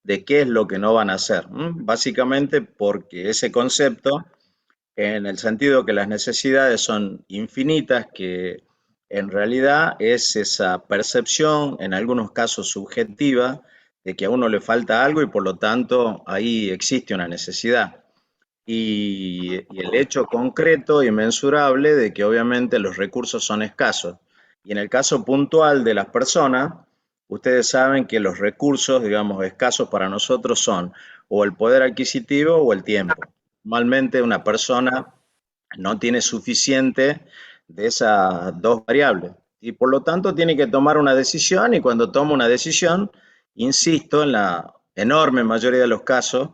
de qué es lo que no van a hacer. Básicamente porque ese concepto, en el sentido que las necesidades son infinitas, que en realidad es esa percepción, en algunos casos subjetiva, de que a uno le falta algo y por lo tanto ahí existe una necesidad. Y el hecho concreto y mensurable de que obviamente los recursos son escasos. Y en el caso puntual de las personas, ustedes saben que los recursos, digamos, escasos para nosotros son o el poder adquisitivo o el tiempo. Normalmente una persona no tiene suficiente de esas dos variables y por lo tanto tiene que tomar una decisión y cuando toma una decisión, insisto, en la enorme mayoría de los casos,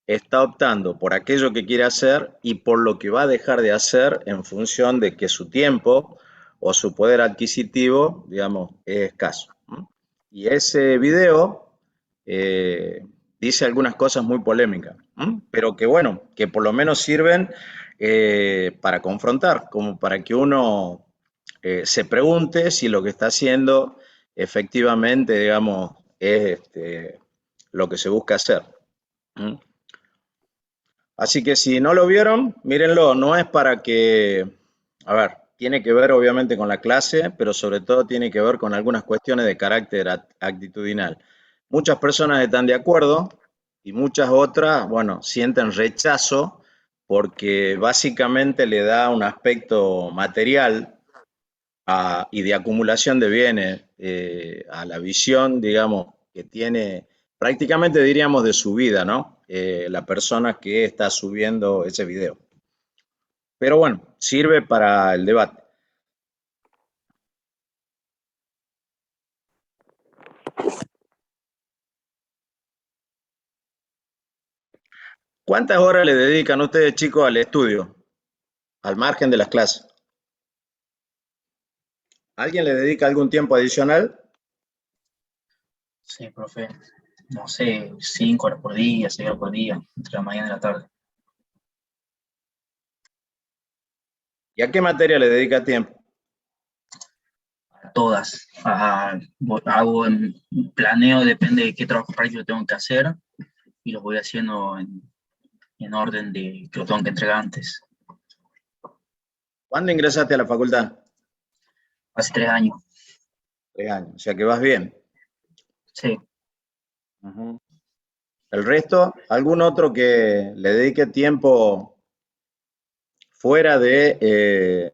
está optando por aquello que quiere hacer y por lo que va a dejar de hacer en función de que su tiempo o su poder adquisitivo, digamos, es escaso. Y ese video eh, dice algunas cosas muy polémicas, pero que bueno, que por lo menos sirven para confrontar, como para que uno se pregunte si lo que está haciendo efectivamente, digamos, es lo que se busca hacer. ¿Mm? Así que si no lo vieron, mírenlo, no es para que, a ver, tiene que ver obviamente con la clase, pero sobre todo tiene que ver con algunas cuestiones de carácter actitudinal. Muchas personas están de acuerdo y muchas otras, bueno, sienten rechazo porque básicamente le da un aspecto material y de acumulación de bienes a la visión, digamos, que tiene prácticamente diríamos de su vida, ¿no? La persona que está subiendo ese video. Pero bueno, sirve para el debate. ¿Cuántas horas le dedican ustedes, chicos, al estudio, al margen de las clases? ¿Alguien le dedica algún tiempo adicional? Sí, profe. No sé, 5 horas por día, 6 horas por día, entre la mañana y la tarde. ¿Y a qué materia le dedica tiempo? A todas. Hago planeo, depende de qué trabajo práctico tengo que hacer, y los voy haciendo en orden de que lo tengo que entregar antes. ¿Cuándo ingresaste a la facultad? Hace 3 años. 3 años, o sea que vas bien. Sí. Ujú. ¿El resto? ¿Algún otro que le dedique tiempo fuera de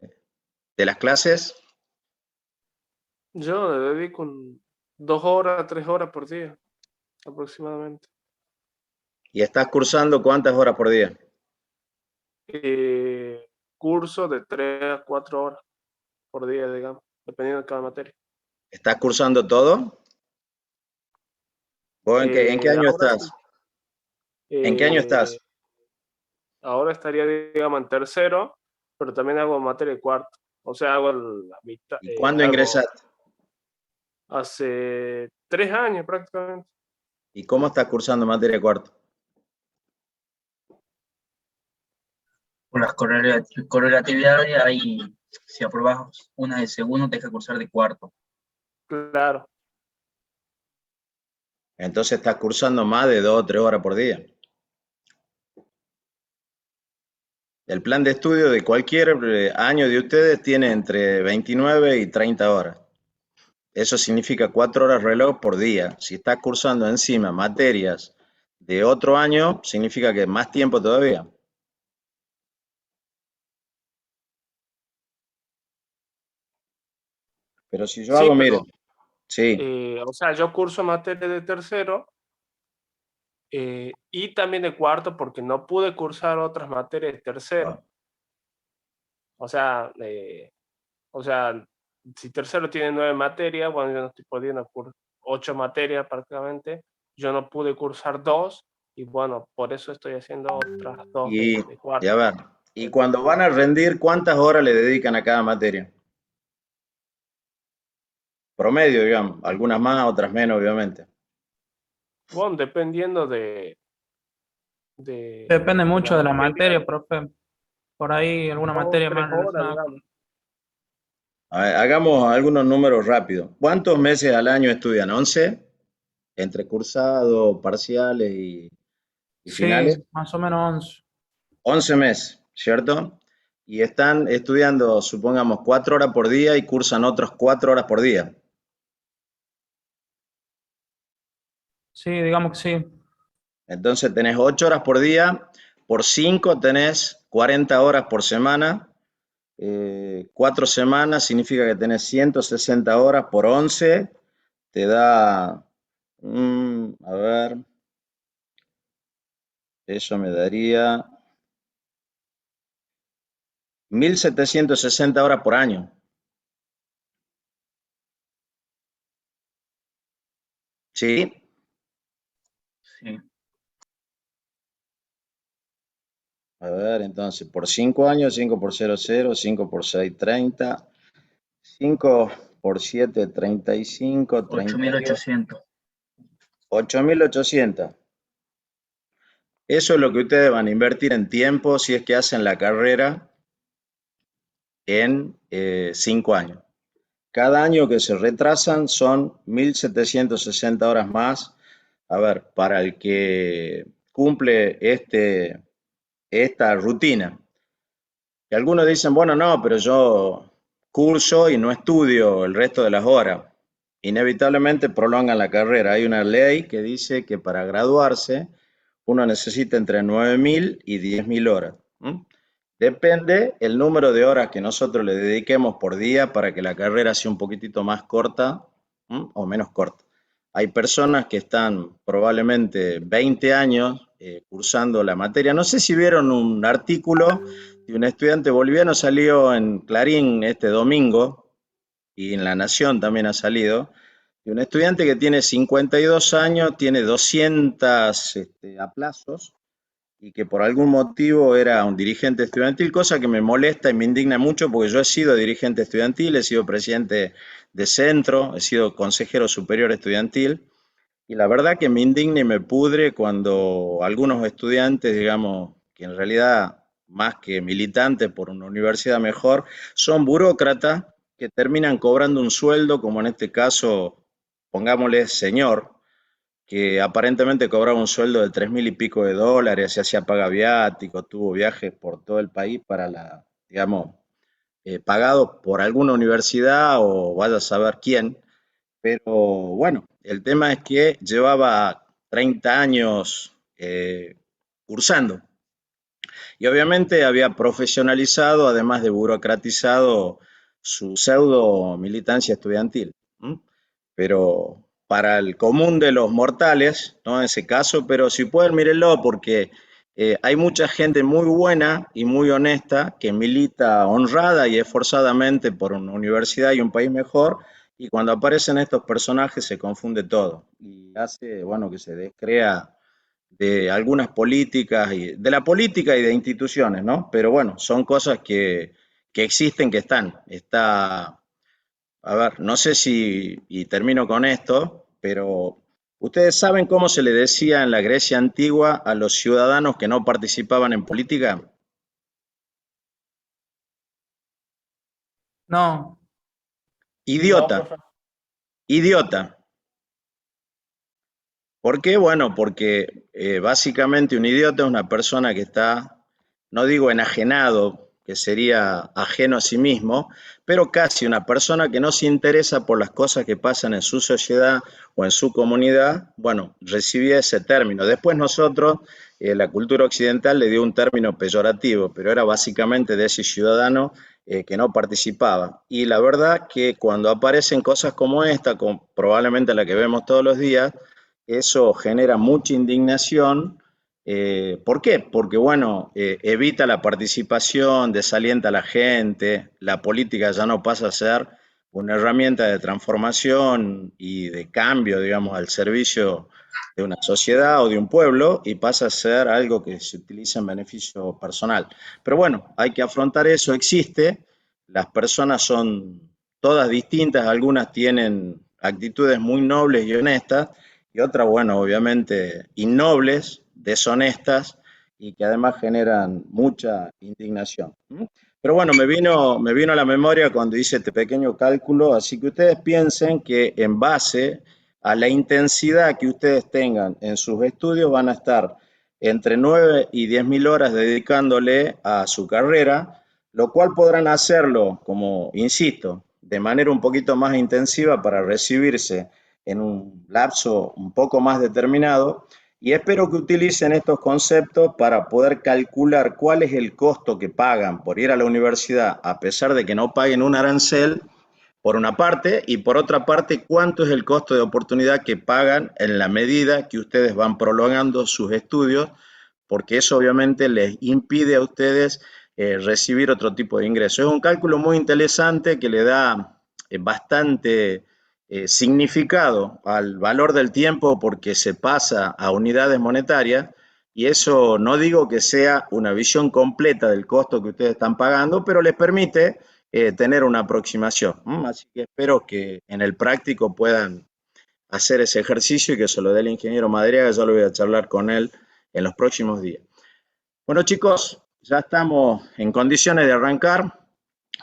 las clases? Yo le dedico 2 horas, 3 horas por día, aproximadamente. ¿Y estás cursando cuántas horas por día? Curso de 3 a 4 horas por día, digamos, dependiendo de cada materia. ¿Estás cursando todo? ¿Vos en qué año Ahora sí. estás? ¿En qué año Eh, estás? Ahora estaría, digamos, en tercero, pero también hago materia de cuarto. O sea, hago la mitad, ¿Y cuándo hago ingresaste? hace 3 años prácticamente. ¿Y cómo estás cursando materia de cuarto? Por las correlatividades hay, si aprobas una de segundo, te deja cursar de cuarto. Claro. Entonces estás cursando más de 2 o 3 horas por día. El plan de estudio de cualquier año de ustedes tiene entre 29 y 30 horas. Eso significa 4 horas reloj por día. Si estás cursando encima materias de otro año, significa que más tiempo todavía. Pero si yo Sí, hago, miren, pero, sí, o sea, yo curso materia de tercero y también de cuarto porque no pude cursar otras materias de tercero. O sea, si tercero tiene 9 materias, bueno, yo no estoy pudiendo cursar 8 materias prácticamente. Yo no pude cursar dos y bueno, por eso estoy haciendo otras dos y, de cuarto. y a ver, y cuando van a rendir, ¿cuántas horas le dedican a cada materia? Promedio, digamos, algunas más, otras menos, obviamente. Bueno, dependiendo Depende de la mucho de la materia, materia, profe. Por ahí alguna dos, materia tres más horas, relacionada digamos. A ver, hagamos algunos números rápidos. ¿Cuántos meses al año estudian? ¿11? entre cursado, parciales y finales. Sí, más o menos 11. 11 meses, ¿cierto? Y están estudiando, supongamos, 4 horas por día y cursan otros 4 horas por día. Sí, digamos que sí. Entonces tenés 8 horas por día, por 5 tenés 40 horas por semana. 4 semanas significa que tenés 160 horas por 11, te da, a ver, eso me daría 1760 horas por año. ¿Sí? Sí. A ver, entonces, por 5 años, 5 por 0, 0, 5 por 6, 30, 5 por 7, 35, 32, 8.800. 8.800. Eso es lo que ustedes van a invertir en tiempo si es que hacen la carrera en 5 años. Cada año que se retrasan son 1.760 horas más. A ver, para el que cumple esta rutina. Y algunos dicen, bueno, no, pero yo curso y no estudio el resto de las horas. Inevitablemente prolongan la carrera. Hay una ley que dice que para graduarse uno necesita entre 9.000 y 10.000 horas. Depende el número de horas que nosotros le dediquemos por día para que la carrera sea un poquitito más corta o menos corta. Hay personas que están probablemente 20 años cursando la materia. No sé si vieron un artículo de un estudiante boliviano, salió en Clarín este domingo y en La Nación también ha salido, de un estudiante que tiene 52 años, tiene 200 aplazos y que por algún motivo era un dirigente estudiantil, cosa que me molesta y me indigna mucho porque yo he sido dirigente estudiantil, he sido presidente de centro, he sido consejero superior estudiantil, y la verdad que me indigna y me pudre cuando algunos estudiantes, digamos, que en realidad más que militantes por una universidad mejor, son burócratas que terminan cobrando un sueldo, como en este caso, pongámosle señor, que aparentemente cobraba un sueldo de 3.000 y pico de dólares, se hacía paga viático, tuvo viajes por todo el país para digamos, pagado por alguna universidad o vaya a saber quién, pero bueno, el tema es que llevaba 30 años cursando y obviamente había profesionalizado, además de burocratizado, su pseudo militancia estudiantil. Pero para el común de los mortales, no en ese caso, pero si pueden, mírenlo, porque hay mucha gente muy buena y muy honesta que milita honrada y esforzadamente por una universidad y un país mejor, y cuando aparecen estos personajes se confunde todo y hace, bueno, que se descrea de algunas políticas, y de la política y de instituciones, ¿no? Pero bueno, son cosas que existen, que están. Está, a ver, no sé si, y termino con esto, pero ¿ustedes saben cómo se le decía en la Grecia antigua a los ciudadanos que no participaban en política? No, No, Idiota, profe. idiota. ¿Por qué? Bueno, porque básicamente un idiota es una persona que está, no digo enajenado, que sería ajeno a sí mismo, pero casi una persona que no se interesa por las cosas que pasan en su sociedad o en su comunidad. Bueno, recibía ese término. Después nosotros, la cultura occidental le dio un término peyorativo, pero era básicamente de ese ciudadano que no participaba. Y la verdad que cuando aparecen cosas como esta, probablemente la que vemos todos los días, eso genera mucha indignación. ¿Por qué? Porque, bueno, evita la participación, desalienta a la gente, la política ya no pasa a ser una herramienta de transformación y de cambio, digamos, al servicio de una sociedad o de un pueblo y pasa a ser algo que se utiliza en beneficio personal. Pero bueno, hay que afrontar eso, existe, las personas son todas distintas, algunas tienen actitudes muy nobles y honestas, y otras, bueno, obviamente innobles, deshonestas y que además generan mucha indignación. Pero bueno, me vino a la memoria cuando hice este pequeño cálculo, así que ustedes piensen que en base a la intensidad que ustedes tengan en sus estudios, van a estar entre 9 y 10.000 horas dedicándole a su carrera, lo cual podrán hacerlo, como insisto, de manera un poquito más intensiva para recibirse en un lapso un poco más determinado, y espero que utilicen estos conceptos para poder calcular cuál es el costo que pagan por ir a la universidad, a pesar de que no paguen un arancel, por una parte, y por otra parte, cuánto es el costo de oportunidad que pagan en la medida que ustedes van prolongando sus estudios, porque eso obviamente les impide a ustedes recibir otro tipo de ingresos. Es un cálculo muy interesante que le da bastante significado al valor del tiempo porque se pasa a unidades monetarias, y eso no digo que sea una visión completa del costo que ustedes están pagando, pero les permite tener una aproximación. Así que espero que en el práctico puedan hacer ese ejercicio y que se lo dé el ingeniero Madriaga. Ya lo voy a charlar con él en los próximos días. Bueno, chicos, ya estamos en condiciones de arrancar.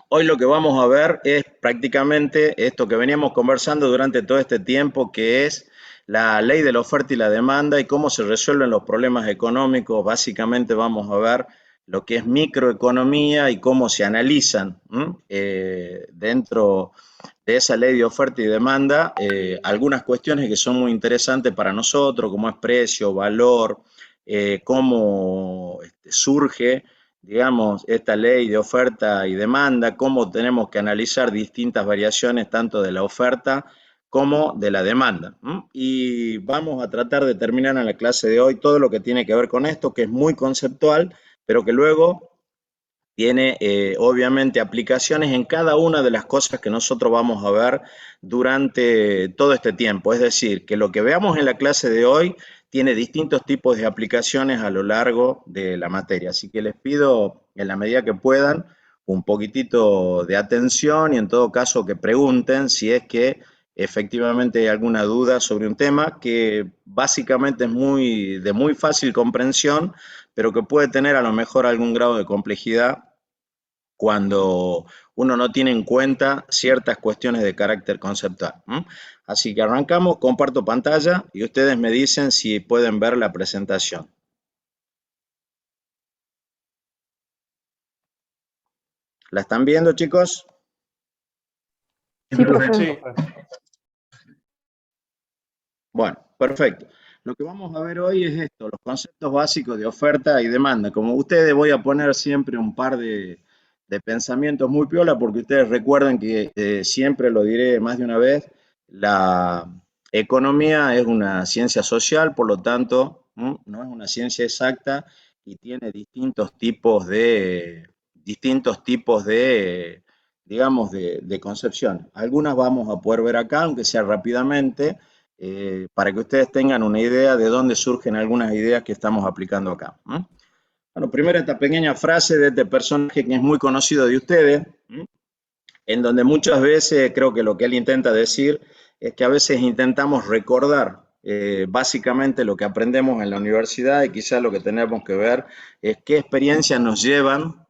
Hoy lo que vamos a ver es prácticamente esto que veníamos conversando durante todo este tiempo, que es la ley de la oferta y la demanda y cómo se resuelven los problemas económicos. Básicamente vamos a ver lo que es microeconomía y cómo se analizan dentro de esa ley de oferta y demanda algunas cuestiones que son muy interesantes para nosotros, como es precio, valor, cómo surge, digamos, esta ley de oferta y demanda, cómo tenemos que analizar distintas variaciones tanto de la oferta como de la demanda. Y vamos a tratar de terminar en la clase de hoy todo lo que tiene que ver con esto, que es muy conceptual, pero que luego tiene obviamente aplicaciones en cada una de las cosas que nosotros vamos a ver durante todo este tiempo. Es decir, que lo que veamos en la clase de hoy tiene distintos tipos de aplicaciones a lo largo de la materia. Así que les pido, en la medida que puedan, un poquitito de atención y en todo caso que pregunten si es que efectivamente hay alguna duda sobre un tema que básicamente es de muy fácil comprensión, pero que puede tener a lo mejor algún grado de complejidad cuando uno no tiene en cuenta ciertas cuestiones de carácter conceptual. Así que arrancamos, comparto pantalla y ustedes me dicen si pueden ver la presentación. ¿La están viendo, chicos? Sí, profe. Sí, Bueno, perfecto. Lo que vamos a ver hoy es esto, los conceptos básicos de oferta y demanda. Como ustedes voy a poner siempre un par de pensamientos muy piola, porque ustedes recuerden que siempre lo diré más de una vez, la economía es una ciencia social, por lo tanto, no es una ciencia exacta y tiene distintos tipos de digamos, de concepción. Algunas vamos a poder ver acá, aunque sea rápidamente, para que ustedes tengan una idea de dónde surgen algunas ideas que estamos aplicando acá. Bueno, primero esta pequeña frase de este personaje que es muy conocido de ustedes, en donde muchas veces creo que lo que él intenta decir es que a veces intentamos recordar básicamente lo que aprendemos en la universidad y quizás lo que tenemos que ver es qué experiencias nos llevan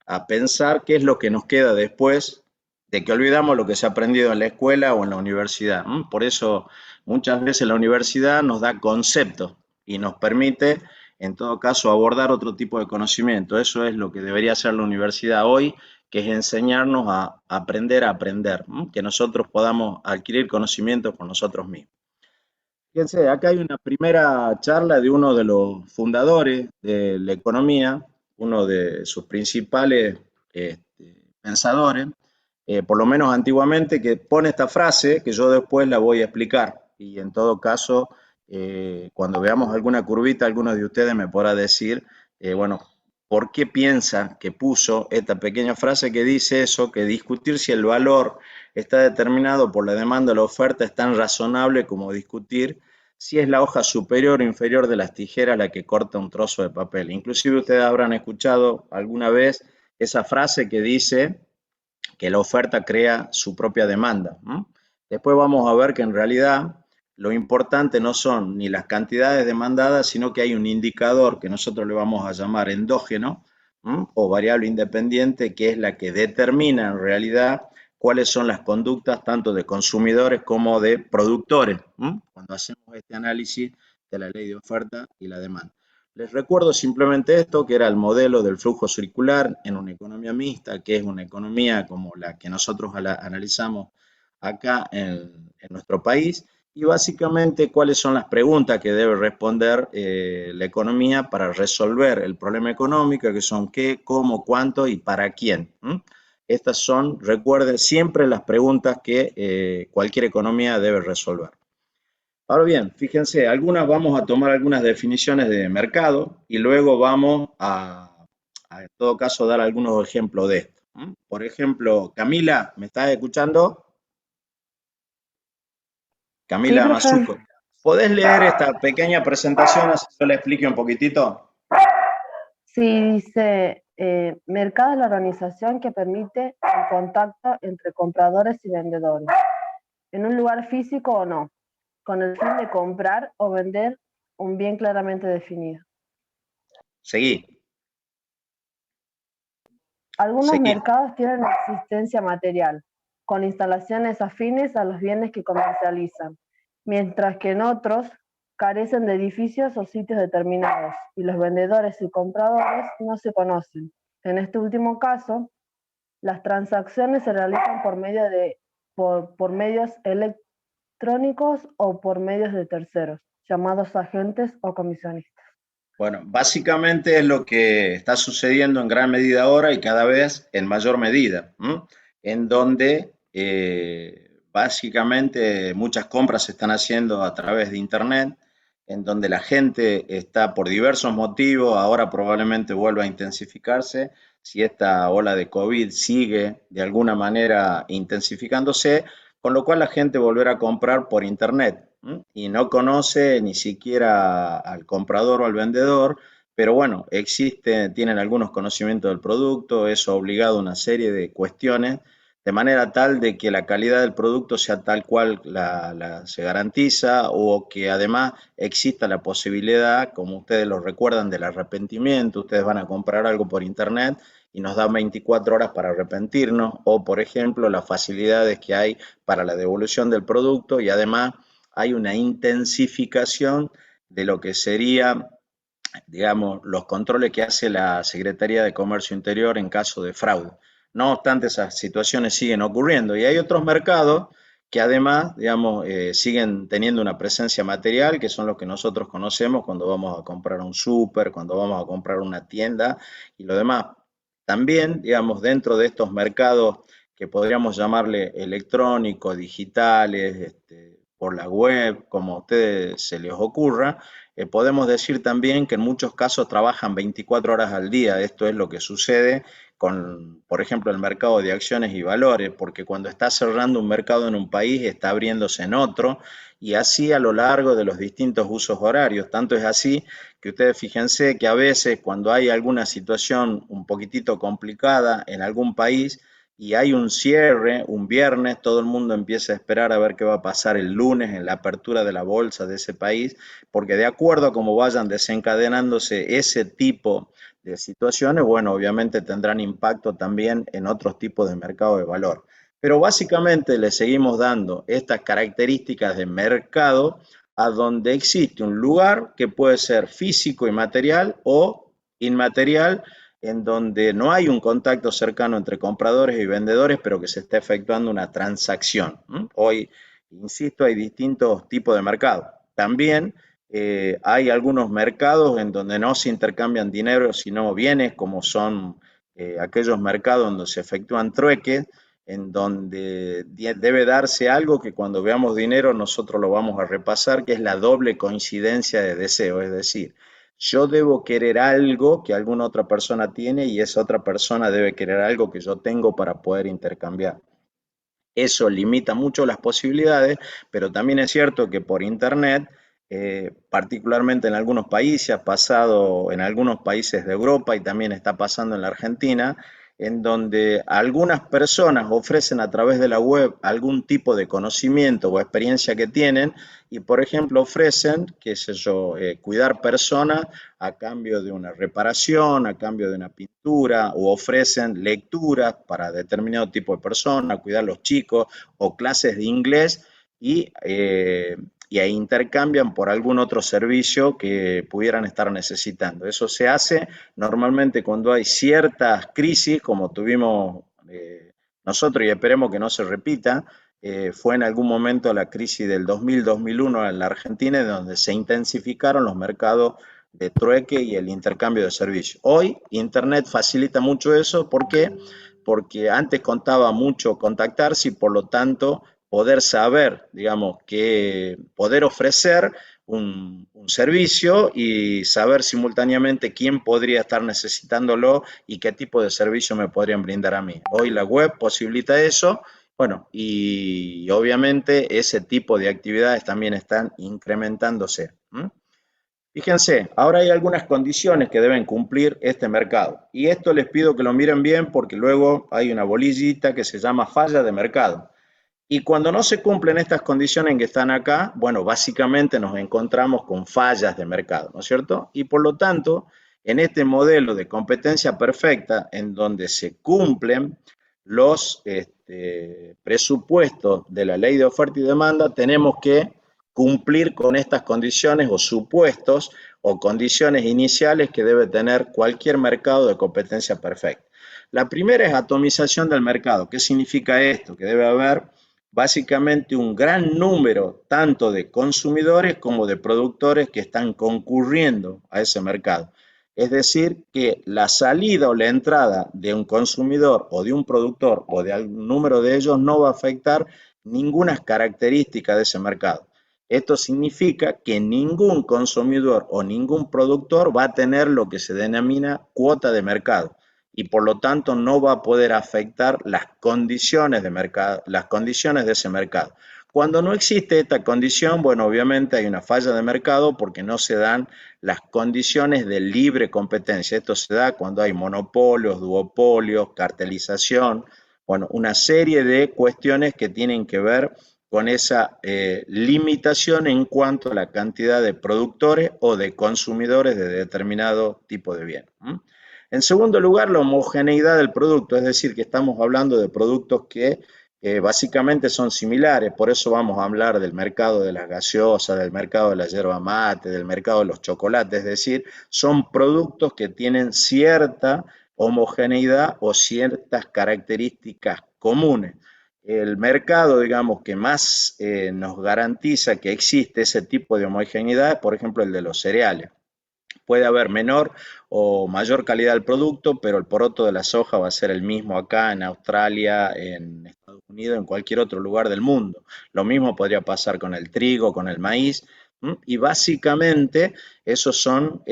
a pensar qué es lo que nos queda después de que olvidamos lo que se ha aprendido en la escuela o en la universidad. Por eso muchas veces la universidad nos da conceptos y nos permite, en todo caso, abordar otro tipo de conocimiento. Eso es lo que debería hacer la universidad hoy, que es enseñarnos a aprender, que nosotros podamos adquirir conocimientos por nosotros mismos. Fíjense, acá hay una primera charla de uno de los fundadores de la economía, uno de sus principales pensadores, por lo menos antiguamente, que pone esta frase que yo después la voy a explicar. Y en todo caso, cuando veamos alguna curvita, alguno de ustedes me podrá decir, bueno, ¿por qué piensa que puso esta pequeña frase que dice eso? Que discutir si el valor está determinado por la demanda o la oferta es tan razonable como discutir si es la hoja superior o inferior de las tijeras la que corta un trozo de papel. Inclusive ustedes habrán escuchado alguna vez esa frase que dice que la oferta crea su propia demanda. Después vamos a ver que en realidad lo importante no son ni las cantidades demandadas, sino que hay un indicador que nosotros le vamos a llamar endógeno o variable independiente, que es la que determina en realidad cuáles son las conductas tanto de consumidores como de productores, cuando hacemos este análisis de la ley de oferta y la demanda. Les recuerdo simplemente esto, que era el modelo del flujo circular en una economía mixta, que es una economía como la que nosotros analizamos acá en nuestro país, y básicamente cuáles son las preguntas que debe responder la economía para resolver el problema económico, que son qué, cómo, cuánto y para quién. Estas son, recuerden, siempre las preguntas que cualquier economía debe resolver. Ahora bien, fíjense, vamos a tomar algunas definiciones de mercado y luego vamos en todo caso, dar algunos ejemplos de esto. Por ejemplo, Camila, ¿me estás escuchando? Camila Sí, profe. Mazzuco, ¿podés leer esta pequeña presentación así yo le explique un poquitito? Sí, dice, mercado es la organización que permite el contacto entre compradores y vendedores, en un lugar físico o no, con el fin de comprar o vender un bien claramente definido. Seguí. Algunos Seguí. mercados tienen existencia material, con instalaciones afines a los bienes que comercializan, mientras que en otros carecen de edificios o sitios determinados, y los vendedores y compradores no se conocen. En este último caso, las transacciones se realizan por medios electrónicos o por medios de terceros, llamados agentes o comisionistas. Bueno, básicamente es lo que está sucediendo en gran medida ahora y cada vez en mayor medida, en donde básicamente muchas compras se están haciendo a través de Internet, en donde la gente está por diversos motivos, ahora probablemente vuelva a intensificarse, si esta ola de COVID sigue de alguna manera intensificándose, con lo cual la gente volverá a comprar por Internet y no conoce ni siquiera al comprador o al vendedor, pero bueno, tienen algunos conocimientos del producto, eso ha obligado a una serie de cuestiones, de manera tal de que la calidad del producto sea tal cual se garantiza o que además exista la posibilidad, como ustedes lo recuerdan, del arrepentimiento. Ustedes van a comprar algo por internet y nos dan 24 horas para arrepentirnos, o por ejemplo las facilidades que hay para la devolución del producto, y además hay una intensificación de lo que sería, digamos, los controles que hace la Secretaría de Comercio Interior en caso de fraude. No obstante, esas situaciones siguen ocurriendo y hay otros mercados que además, digamos, siguen teniendo una presencia material, que son los que nosotros conocemos cuando vamos a comprar un súper, cuando vamos a comprar una tienda y lo demás. También, digamos, dentro de estos mercados que podríamos llamarle electrónicos, digitales, por la web, como a ustedes se les ocurra, podemos decir también que en muchos casos trabajan 24 horas al día. Esto es lo que sucede con, por ejemplo, el mercado de acciones y valores, porque cuando está cerrando un mercado en un país, está abriéndose en otro, y así a lo largo de los distintos usos horarios. Tanto es así que ustedes fíjense que a veces cuando hay alguna situación un poquitito complicada en algún país, y hay un cierre, un viernes, todo el mundo empieza a esperar a ver qué va a pasar el lunes en la apertura de la bolsa de ese país, porque de acuerdo a cómo vayan desencadenándose ese tipo de situaciones, bueno, obviamente tendrán impacto también en otros tipos de mercado de valor. Pero básicamente le seguimos dando estas características de mercado a donde existe un lugar que puede ser físico y material o inmaterial, en donde no hay un contacto cercano entre compradores y vendedores, pero que se está efectuando una transacción. Hoy, insisto, hay distintos tipos de mercado. También hay algunos mercados en donde no se intercambian dinero, sino bienes, como son aquellos mercados donde se efectúan trueques, en donde debe darse algo que cuando veamos dinero nosotros lo vamos a repasar, que es la doble coincidencia de deseo, es decir, yo debo querer algo que alguna otra persona tiene y esa otra persona debe querer algo que yo tengo para poder intercambiar. Eso limita mucho las posibilidades, pero también es cierto que por Internet, particularmente en algunos países, ha pasado en algunos países de Europa y también está pasando en la Argentina, en donde algunas personas ofrecen a través de la web algún tipo de conocimiento o experiencia que tienen y, por ejemplo, ofrecen, qué sé yo, cuidar personas a cambio de una reparación, a cambio de una pintura, o ofrecen lecturas para determinado tipo de personas, cuidar a los chicos, o clases de inglés, y ahí intercambian por algún otro servicio que pudieran estar necesitando. Eso se hace normalmente cuando hay ciertas crisis, como tuvimos nosotros, y esperemos que no se repita. Fue en algún momento la crisis del 2000-2001 en la Argentina, donde se intensificaron los mercados de trueque y el intercambio de servicios. Hoy Internet facilita mucho eso. ¿Por qué? Porque antes contaba mucho contactarse y por lo tanto poder saber, digamos, que poder ofrecer un servicio y saber simultáneamente quién podría estar necesitándolo y qué tipo de servicio me podrían brindar a mí. Hoy la web posibilita eso, bueno, y obviamente ese tipo de actividades también están incrementándose. Fíjense, ahora hay algunas condiciones que deben cumplir este mercado. Y esto les pido que lo miren bien porque luego hay una bolillita que se llama falla de mercado. Y cuando no se cumplen estas condiciones que están acá, bueno, básicamente nos encontramos con fallas de mercado, ¿no es cierto? Y por lo tanto, en este modelo de competencia perfecta, en donde se cumplen los presupuestos de la ley de oferta y demanda, tenemos que cumplir con estas condiciones o supuestos o condiciones iniciales que debe tener cualquier mercado de competencia perfecta. La primera es atomización del mercado. ¿Qué significa esto? Que debe haber básicamente un gran número tanto de consumidores como de productores que están concurriendo a ese mercado. Es decir, que la salida o la entrada de un consumidor o de un productor o de algún número de ellos no va a afectar ninguna característica de ese mercado. Esto significa que ningún consumidor o ningún productor va a tener lo que se denomina cuota de mercado y por lo tanto no va a poder afectar las condiciones de mercado, las condiciones de ese mercado. Cuando no existe esta condición, bueno, obviamente hay una falla de mercado porque no se dan las condiciones de libre competencia. Esto se da cuando hay monopolios, duopolios, cartelización, bueno, una serie de cuestiones que tienen que ver con esa limitación en cuanto a la cantidad de productores o de consumidores de determinado tipo de bien. En segundo lugar, la homogeneidad del producto, es decir, que estamos hablando de productos que básicamente son similares, por eso vamos a hablar del mercado de las gaseosas, del mercado de la yerba mate, del mercado de los chocolates, es decir, son productos que tienen cierta homogeneidad o ciertas características comunes. El mercado, digamos, que más nos garantiza que existe ese tipo de homogeneidad, por ejemplo, el de los cereales. Puede haber menor o mayor calidad del producto, pero el poroto de la soja va a ser el mismo acá en Australia, en Estados Unidos, en cualquier otro lugar del mundo. Lo mismo podría pasar con el trigo, con el maíz, y básicamente esos son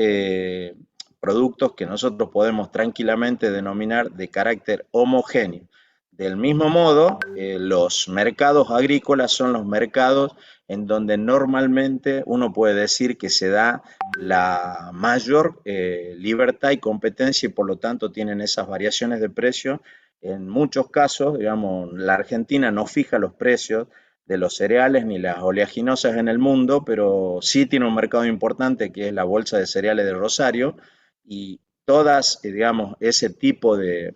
productos que nosotros podemos tranquilamente denominar de carácter homogéneo. Del mismo modo, los mercados agrícolas son los mercados en donde normalmente uno puede decir que se da la mayor libertad y competencia y por lo tanto tienen esas variaciones de precio. En muchos casos, digamos, la Argentina no fija los precios de los cereales ni las oleaginosas en el mundo, pero sí tiene un mercado importante que es la Bolsa de Cereales de Rosario y todas, digamos, ese tipo de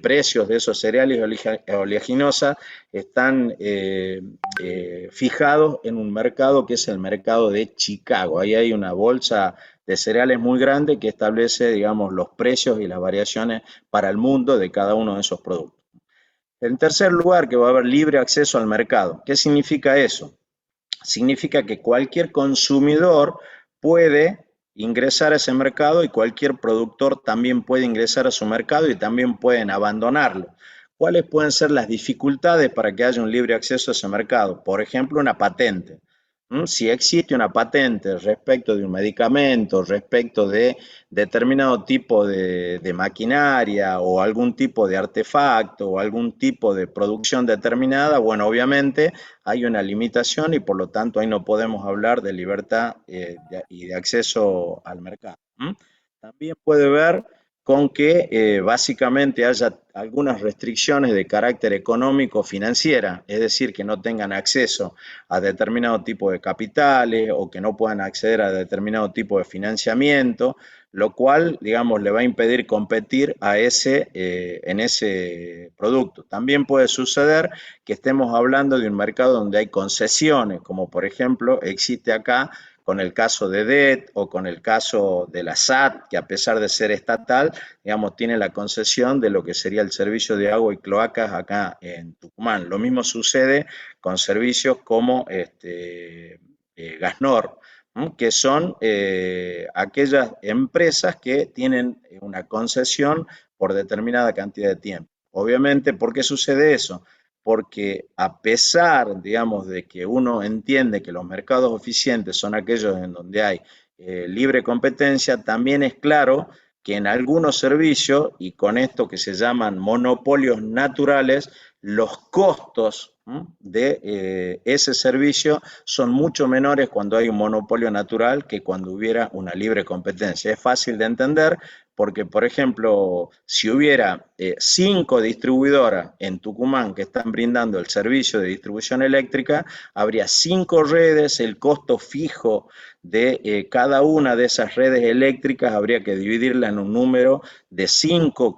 precios de esos cereales oleaginosas están fijados en un mercado que es el mercado de Chicago. Ahí hay una bolsa de cereales muy grande que establece, digamos, los precios y las variaciones para el mundo de cada uno de esos productos. En tercer lugar, que va a haber libre acceso al mercado. ¿Qué significa eso? Significa que cualquier consumidor puede ingresar a ese mercado y cualquier productor también puede ingresar a su mercado y también pueden abandonarlo. ¿Cuáles pueden ser las dificultades para que haya un libre acceso a ese mercado? Por ejemplo, una patente. Si existe una patente respecto de un medicamento, respecto de determinado tipo de maquinaria o algún tipo de artefacto o algún tipo de producción determinada, bueno, obviamente hay una limitación y por lo tanto ahí no podemos hablar de libertad y de acceso al mercado. También puede haber con que básicamente haya algunas restricciones de carácter económico financiera, es decir, que no tengan acceso a determinado tipo de capitales o que no puedan acceder a determinado tipo de financiamiento, lo cual, digamos, le va a impedir competir en ese producto. También puede suceder que estemos hablando de un mercado donde hay concesiones, como por ejemplo existe acá con el caso de DET o con el caso de la SAT, que a pesar de ser estatal, digamos, tiene la concesión de lo que sería el servicio de agua y cloacas acá en Tucumán. Lo mismo sucede con servicios como Gasnor, que son aquellas empresas que tienen una concesión por determinada cantidad de tiempo. Obviamente, ¿por qué sucede eso? Porque a pesar, digamos, de que uno entiende que los mercados eficientes son aquellos en donde hay libre competencia, también es claro que en algunos servicios, y con esto que se llaman monopolios naturales, los costos de ese servicio son mucho menores cuando hay un monopolio natural que cuando hubiera una libre competencia. Es fácil de entender porque, por ejemplo, si hubiera 5 distribuidoras en Tucumán que están brindando el servicio de distribución eléctrica, habría 5 redes, el costo fijo de cada una de esas redes eléctricas habría que dividirla en un número de 5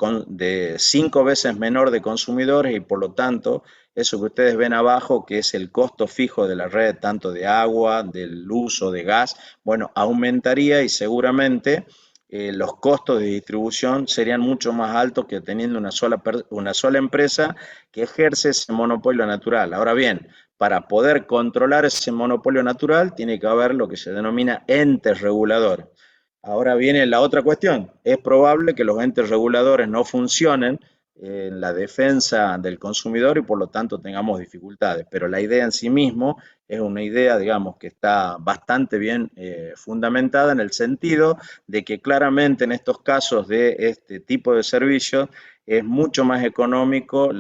veces menor de consumidores y por lo tanto eso que ustedes ven abajo, que es el costo fijo de la red, tanto de agua, del uso de gas, bueno, aumentaría y seguramente los costos de distribución serían mucho más altos que teniendo una sola empresa que ejerce ese monopolio natural. Ahora bien, para poder controlar ese monopolio natural tiene que haber lo que se denomina entes reguladores. Ahora viene la otra cuestión. Es probable que los entes reguladores no funcionen en la defensa del consumidor y por lo tanto tengamos dificultades. Pero la idea en sí mismo es una idea, digamos, que está bastante bien fundamentada en el sentido de que claramente en estos casos de este tipo de servicios es mucho más económico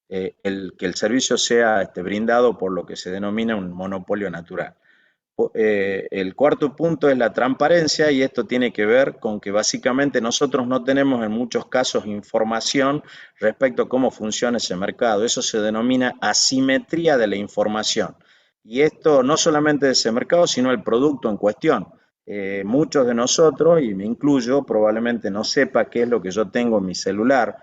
que el servicio sea brindado por lo que se denomina un monopolio natural. El cuarto punto es la transparencia y esto tiene que ver con que básicamente nosotros no tenemos en muchos casos información respecto a cómo funciona ese mercado. Eso se denomina asimetría de la información. Y esto no solamente de ese mercado, sino el producto en cuestión. Muchos de nosotros, y me incluyo, probablemente no sepa qué es lo que yo tengo en mi celular.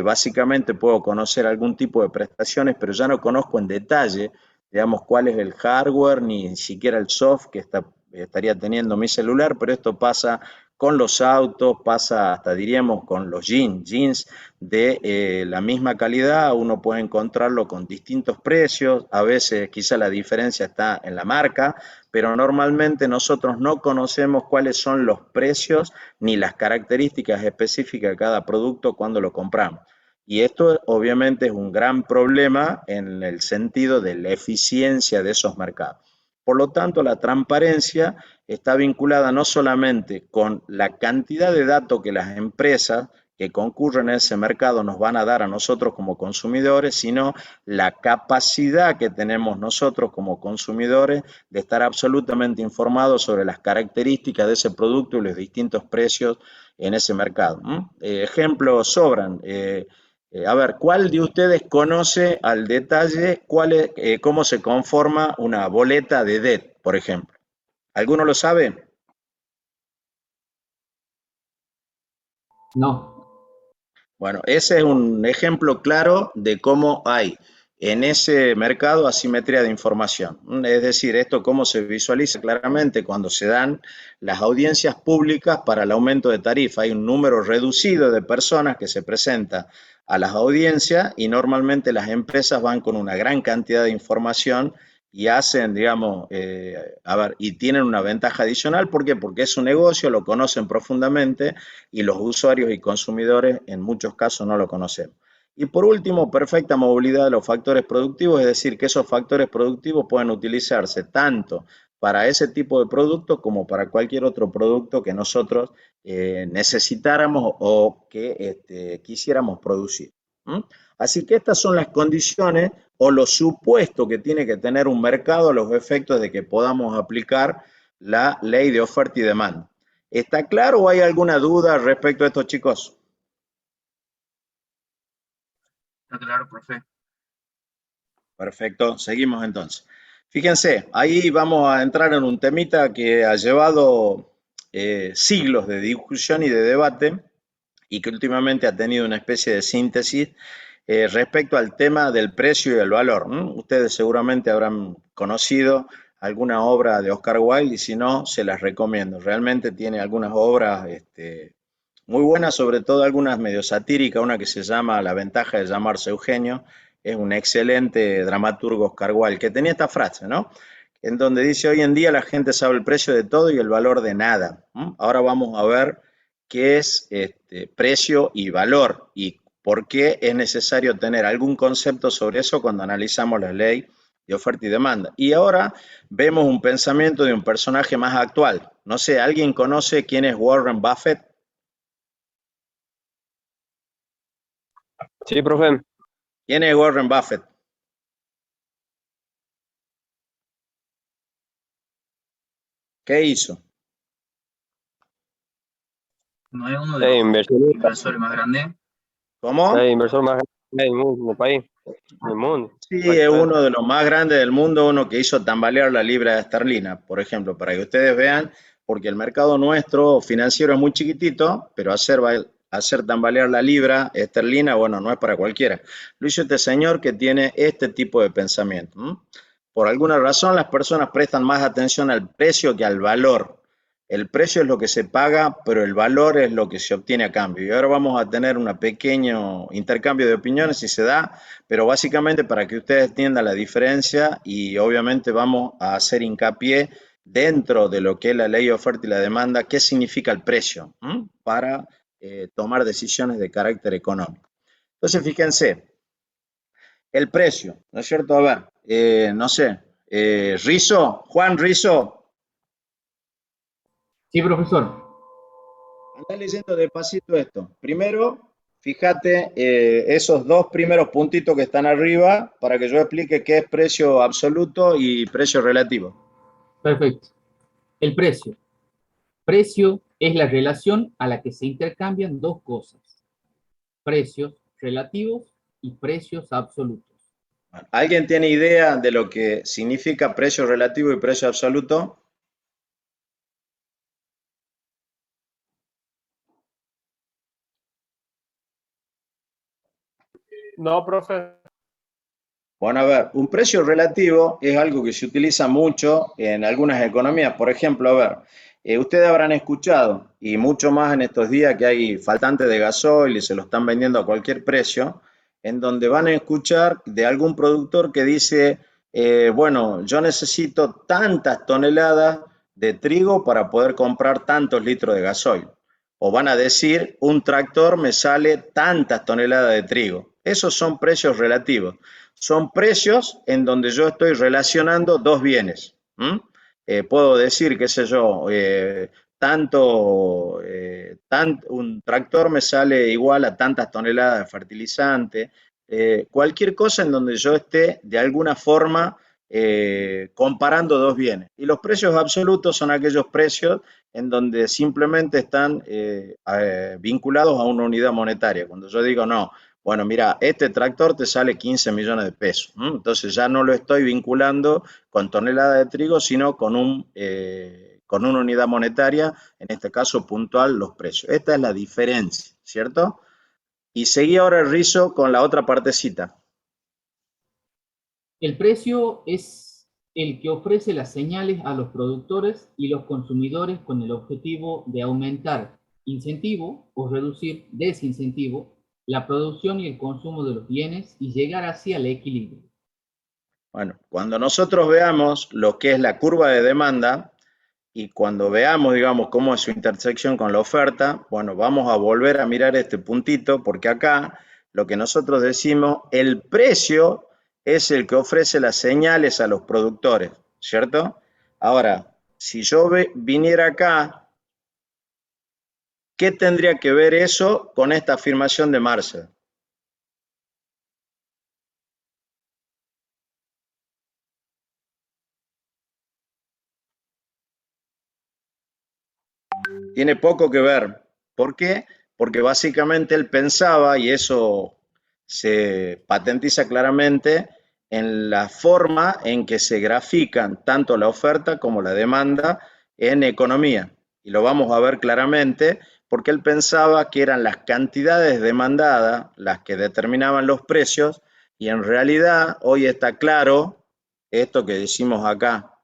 Básicamente puedo conocer algún tipo de prestaciones, pero ya no conozco en detalle digamos, cuál es el hardware, ni siquiera el soft que estaría teniendo mi celular, pero esto pasa con los autos, pasa hasta diríamos con los jeans de la misma calidad, uno puede encontrarlo con distintos precios, a veces quizá la diferencia está en la marca, pero normalmente nosotros no conocemos cuáles son los precios ni las características específicas de cada producto cuando lo compramos. Y esto obviamente es un gran problema en el sentido de la eficiencia de esos mercados. Por lo tanto, la transparencia está vinculada no solamente con la cantidad de datos que las empresas que concurren en ese mercado nos van a dar a nosotros como consumidores, sino la capacidad que tenemos nosotros como consumidores de estar absolutamente informados sobre las características de ese producto y los distintos precios en ese mercado. Ejemplos sobran. A ver, ¿cuál de ustedes conoce al detalle cómo se conforma una boleta de DET, por ejemplo? ¿Alguno lo sabe? No. Bueno, ese es un ejemplo claro de cómo hay en ese mercado asimetría de información. Es decir, esto cómo se visualiza claramente cuando se dan las audiencias públicas para el aumento de tarifa. Hay un número reducido de personas que se presenta a las audiencias y normalmente las empresas van con una gran cantidad de información y hacen, digamos, y tienen una ventaja adicional. ¿Por qué? Porque es un negocio, lo conocen profundamente y los usuarios y consumidores en muchos casos no lo conocemos. Y por último, perfecta movilidad de los factores productivos, es decir, que esos factores productivos pueden utilizarse tanto para ese tipo de producto como para cualquier otro producto que nosotros necesitáramos o que quisiéramos producir. Así que estas son las condiciones o los supuestos que tiene que tener un mercado a los efectos de que podamos aplicar la ley de oferta y demanda. ¿Está claro o hay alguna duda respecto a estos chicos? Está claro, profe. Perfecto, seguimos entonces. Fíjense, ahí vamos a entrar en un temita que ha llevado siglos de discusión y de debate y que últimamente ha tenido una especie de síntesis respecto al tema del precio y el valor. Ustedes seguramente habrán conocido alguna obra de Oscar Wilde y si no, se las recomiendo. Realmente tiene algunas obras muy buenas, sobre todo algunas medio satíricas, una que se llama La ventaja de llamarse Eugenio, es un excelente dramaturgo Oscar Wilde, que tenía esta frase, ¿no? En donde dice, hoy en día la gente sabe el precio de todo y el valor de nada. Ahora vamos a ver qué es precio y valor y por qué es necesario tener algún concepto sobre eso cuando analizamos la ley de oferta y demanda. Y ahora vemos un pensamiento de un personaje más actual. No sé, ¿alguien conoce quién es Warren Buffett? Sí, profe. ¿Quién es Warren Buffett? ¿Qué hizo? ¿No es uno de los Inversionista, inversores más grandes? ¿Cómo? inversor más grande del país, del mundo, Sí, es prácticamente. uno de los más grandes del mundo, uno que hizo tambalear la libra esterlina, por ejemplo, para que ustedes vean, porque el mercado nuestro financiero es muy chiquitito, pero hacer tambalear la libra esterlina, bueno, no es para cualquiera. Lo hizo este señor que tiene este tipo de pensamiento. Por alguna razón, las personas prestan más atención al precio que al valor. El precio es lo que se paga, pero el valor es lo que se obtiene a cambio. Y ahora vamos a tener un pequeño intercambio de opiniones, si se da, pero básicamente para que ustedes entiendan la diferencia y obviamente vamos a hacer hincapié dentro de lo que es la ley de oferta y la demanda, qué significa el precio para tomar decisiones de carácter económico. Entonces, fíjense, el precio, ¿no es cierto? A ver, no sé, Rizo, Juan Rizo, Sí, profesor. anda leyendo despacito esto. Primero, fíjate esos dos primeros puntitos que están arriba para que yo explique qué es precio absoluto y precio relativo. Perfecto. El precio. Precio es la relación a la que se intercambian dos cosas. Precios relativos y precios absolutos. ¿Alguien tiene idea de lo que significa precio relativo y precio absoluto? No, profe. Bueno, a ver, un precio relativo es algo que se utiliza mucho en algunas economías. Por ejemplo, a ver, ustedes habrán escuchado, y mucho más en estos días que hay faltantes de gasoil y se lo están vendiendo a cualquier precio, en donde van a escuchar de algún productor que dice, bueno, yo necesito tantas toneladas de trigo para poder comprar tantos litros de gasoil. O van a decir, un tractor me sale tantas toneladas de trigo. Esos son precios relativos. Son precios en donde yo estoy relacionando dos bienes. Puedo decir, qué sé yo, un tractor me sale igual a tantas toneladas de fertilizante. Cualquier cosa en donde yo esté de alguna forma comparando dos bienes. Y los precios absolutos son aquellos precios en donde simplemente están vinculados a una unidad monetaria. Cuando yo digo, no, bueno, mira, este tractor te sale 15 millones de pesos. Entonces ya no lo estoy vinculando con tonelada de trigo, sino con una unidad monetaria, en este caso puntual, los precios. Esta es la diferencia, ¿cierto? Y seguí ahora el rizo con la otra partecita. El precio es el que ofrece las señales a los productores y los consumidores con el objetivo de aumentar incentivo o reducir desincentivo la producción y el consumo de los bienes y llegar así al equilibrio. Bueno, cuando nosotros veamos lo que es la curva de demanda y cuando veamos, digamos, cómo es su intersección con la oferta, bueno, vamos a volver a mirar este puntito porque acá lo que nosotros decimos, el precio es el que ofrece las señales a los productores, ¿cierto? Ahora, si yo viniera acá, ¿qué tendría que ver eso con esta afirmación de Marcel? Tiene poco que ver. ¿Por qué? Porque básicamente él pensaba, y eso se patentiza claramente, en la forma en que se grafican tanto la oferta como la demanda en economía. Y lo vamos a ver claramente porque él pensaba que eran las cantidades demandadas las que determinaban los precios y en realidad hoy está claro esto que decimos acá,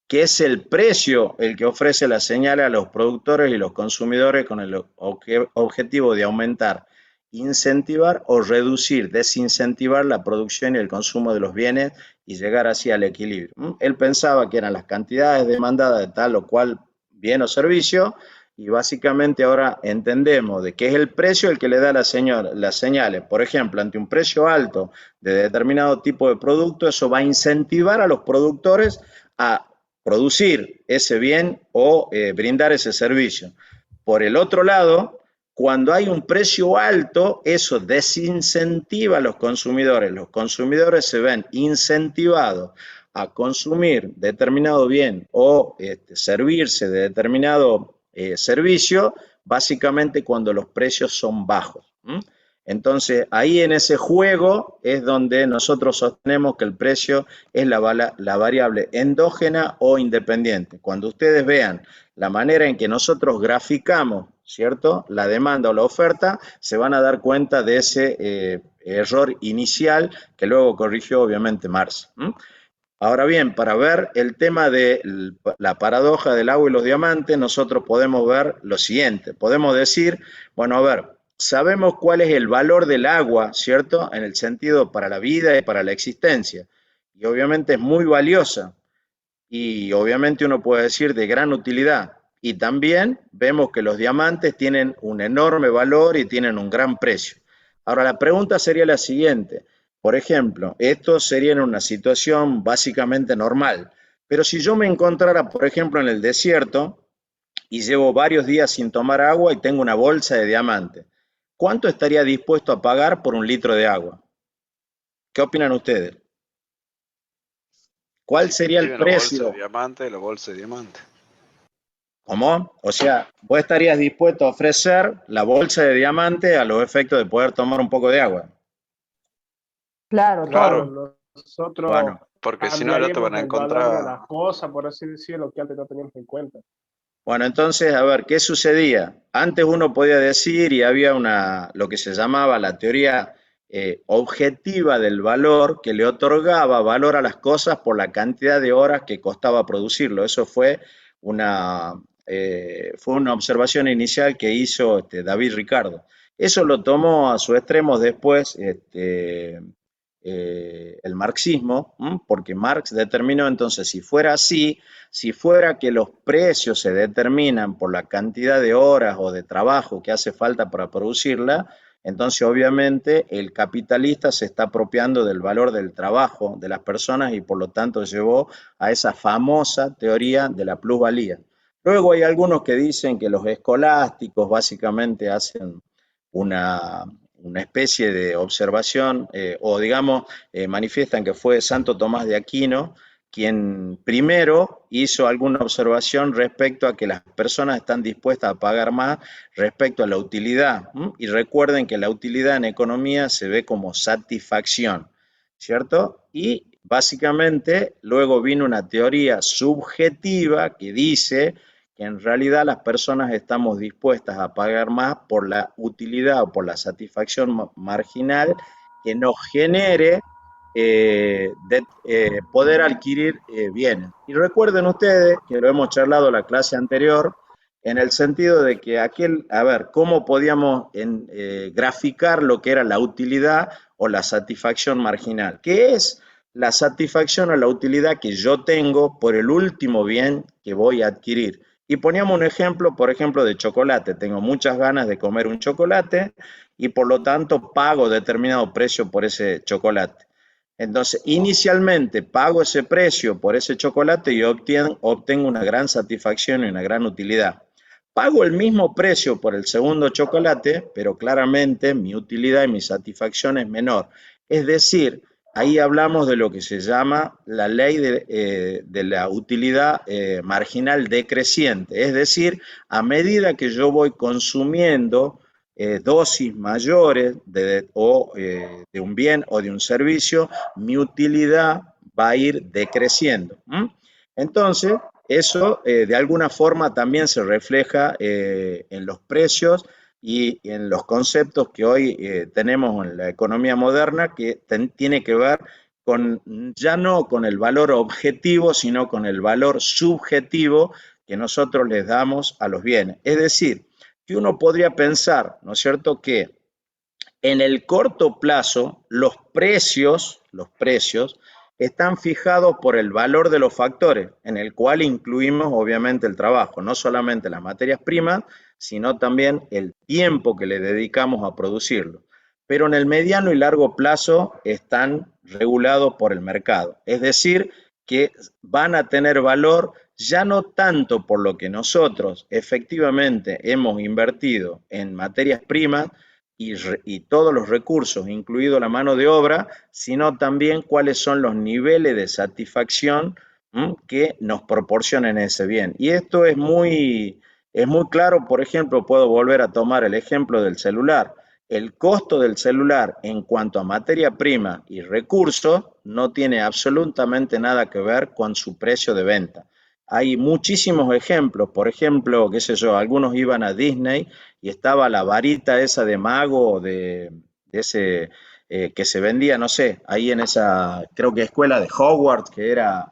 que es el precio el que ofrece las señales a los productores y los consumidores con el objetivo de aumentar, incentivar o reducir, desincentivar la producción y el consumo de los bienes y llegar así al equilibrio. Él pensaba que eran las cantidades demandadas de tal o cual bien o servicio y básicamente ahora entendemos de que es el precio el que le da las señales. Por ejemplo, ante un precio alto de determinado tipo de producto, eso va a incentivar a los productores a producir ese bien o brindar ese servicio. Por el otro lado, cuando hay un precio alto, eso desincentiva a los consumidores. Los consumidores se ven incentivados a consumir determinado bien o servirse de determinado servicio, básicamente cuando los precios son bajos. Entonces, ahí en ese juego es donde nosotros sostenemos que el precio es la variable endógena o independiente. Cuando ustedes vean la manera en que nosotros graficamos, ¿cierto?, la demanda o la oferta, se van a dar cuenta de ese error inicial que luego corrigió obviamente Marx. Ahora bien, para ver el tema de la paradoja del agua y los diamantes, nosotros podemos ver lo siguiente. Podemos decir, bueno, a ver, sabemos cuál es el valor del agua, ¿cierto? En el sentido para la vida y para la existencia. Y obviamente es muy valiosa. Y obviamente uno puede decir de gran utilidad. Y también vemos que los diamantes tienen un enorme valor y tienen un gran precio. Ahora, la pregunta sería la siguiente. Por ejemplo, esto sería en una situación básicamente normal. Pero si yo me encontrara, por ejemplo, en el desierto y llevo varios días sin tomar agua y tengo una bolsa de diamantes, ¿cuánto estaría dispuesto a pagar por un litro de agua? ¿Qué opinan ustedes? ¿Cuál sería el Tiene la bolsa precio? de diamante, la bolsa de diamante. ¿Cómo? O sea, vos estarías dispuesto a ofrecer la bolsa de diamante a los efectos de poder tomar un poco de agua. Claro, Claro, todo. Nosotros Bueno, porque si no, no te van cambiaríamos a el valor de encontrar. las cosas, por así decirlo, que antes no teníamos en cuenta. bueno, entonces, a ver, ¿qué sucedía? Antes uno podía decir y había lo que se llamaba la teoría objetiva del valor, que le otorgaba valor a las cosas por la cantidad de horas que costaba producirlo. Eso fue una observación inicial que hizo David Ricardo. Eso lo tomó a su extremo después el marxismo, porque Marx determinó entonces, si fuera así, si fuera que los precios se determinan por la cantidad de horas o de trabajo que hace falta para producirla, entonces obviamente el capitalista se está apropiando del valor del trabajo de las personas y por lo tanto llevó a esa famosa teoría de la plusvalía. Luego hay algunos que dicen que los escolásticos básicamente hacen una, una especie de observación o digamos manifiestan que fue Santo Tomás de Aquino quien primero hizo alguna observación respecto a que las personas están dispuestas a pagar más respecto a la utilidad. Y recuerden que la utilidad en economía se ve como satisfacción, ¿cierto? Y básicamente luego vino una teoría subjetiva que dice que en realidad las personas estamos dispuestas a pagar más por la utilidad o por la satisfacción marginal que nos genere poder adquirir bienes. Y recuerden ustedes que lo hemos charlado en la clase anterior, en el sentido de que a ver, cómo podíamos graficar lo que era la utilidad o la satisfacción marginal. ¿Qué es la satisfacción o la utilidad que yo tengo por el último bien que voy a adquirir? Y poníamos un ejemplo, por ejemplo, de chocolate. Tengo muchas ganas de comer un chocolate y por lo tanto pago determinado precio por ese chocolate. Entonces, inicialmente pago ese precio por ese chocolate y obtengo una gran satisfacción y una gran utilidad. Pago el mismo precio por el segundo chocolate, pero claramente mi utilidad y mi satisfacción es menor. Es decir, ahí hablamos de lo que se llama la ley de la utilidad marginal decreciente, es decir, a medida que yo voy consumiendo dosis mayores de un bien o de un servicio, mi utilidad va a ir decreciendo. Entonces, eso de alguna forma también se refleja en los precios y en los conceptos que hoy tenemos en la economía moderna, que tiene que ver con, ya no con el valor objetivo, sino con el valor subjetivo que nosotros les damos a los bienes. Es decir, que uno podría pensar, ¿no es cierto?, que en el corto plazo los precios están fijados por el valor de los factores, en el cual incluimos obviamente el trabajo, no solamente las materias primas, sino también el tiempo que le dedicamos a producirlo. Pero en el mediano y largo plazo están regulados por el mercado, es decir, que van a tener valor ya no tanto por lo que nosotros efectivamente hemos invertido en materias primas, y todos los recursos, incluido la mano de obra, sino también cuáles son los niveles de satisfacción que nos proporcionen ese bien. Y esto es muy claro. Por ejemplo, puedo volver a tomar el ejemplo del celular. El costo del celular en cuanto a materia prima y recursos no tiene absolutamente nada que ver con su precio de venta. Hay muchísimos ejemplos. Por ejemplo, qué sé yo, algunos iban a Disney y estaba la varita esa de mago de ese que se vendía, no sé, ahí en esa, creo que escuela de Hogwarts, que era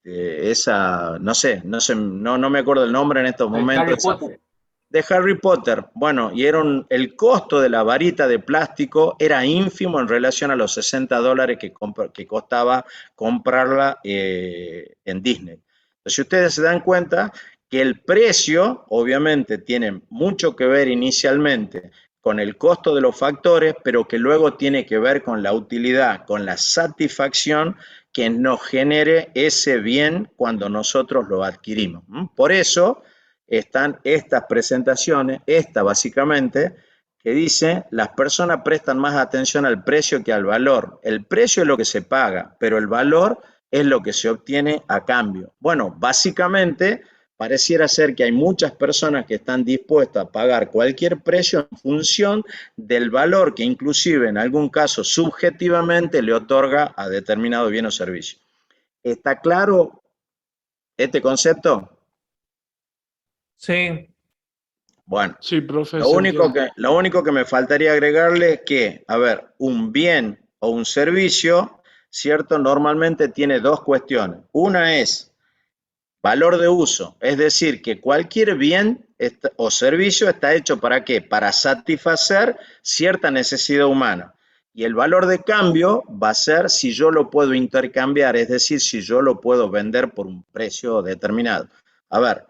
esa, no me acuerdo el nombre en estos momentos. Harry Potter. De Harry Potter. Bueno, y el costo de la varita de plástico era ínfimo en relación a los $60 que costaba comprarla en Disney. Entonces, si ustedes se dan cuenta que el precio, obviamente, tiene mucho que ver inicialmente con el costo de los factores, pero que luego tiene que ver con la utilidad, con la satisfacción que nos genere ese bien cuando nosotros lo adquirimos. Por eso están estas presentaciones, esta básicamente, que dice: las personas prestan más atención al precio que al valor. El precio es lo que se paga, pero el valor es lo que se obtiene a cambio. Bueno, básicamente pareciera ser que hay muchas personas que están dispuestas a pagar cualquier precio en función del valor que inclusive en algún caso subjetivamente le otorga a determinado bien o servicio. ¿Está claro este concepto? Sí, Bueno, Sí, profe, lo se único entiende. que me faltaría agregarle es que, a ver, un bien o un servicio, ¿cierto? Normalmente tiene dos cuestiones. Una es valor de uso, es decir, que cualquier bien o servicio está hecho ¿para qué? Para satisfacer cierta necesidad humana. Y el valor de cambio va a ser si yo lo puedo intercambiar, es decir, si yo lo puedo vender por un precio determinado. A ver,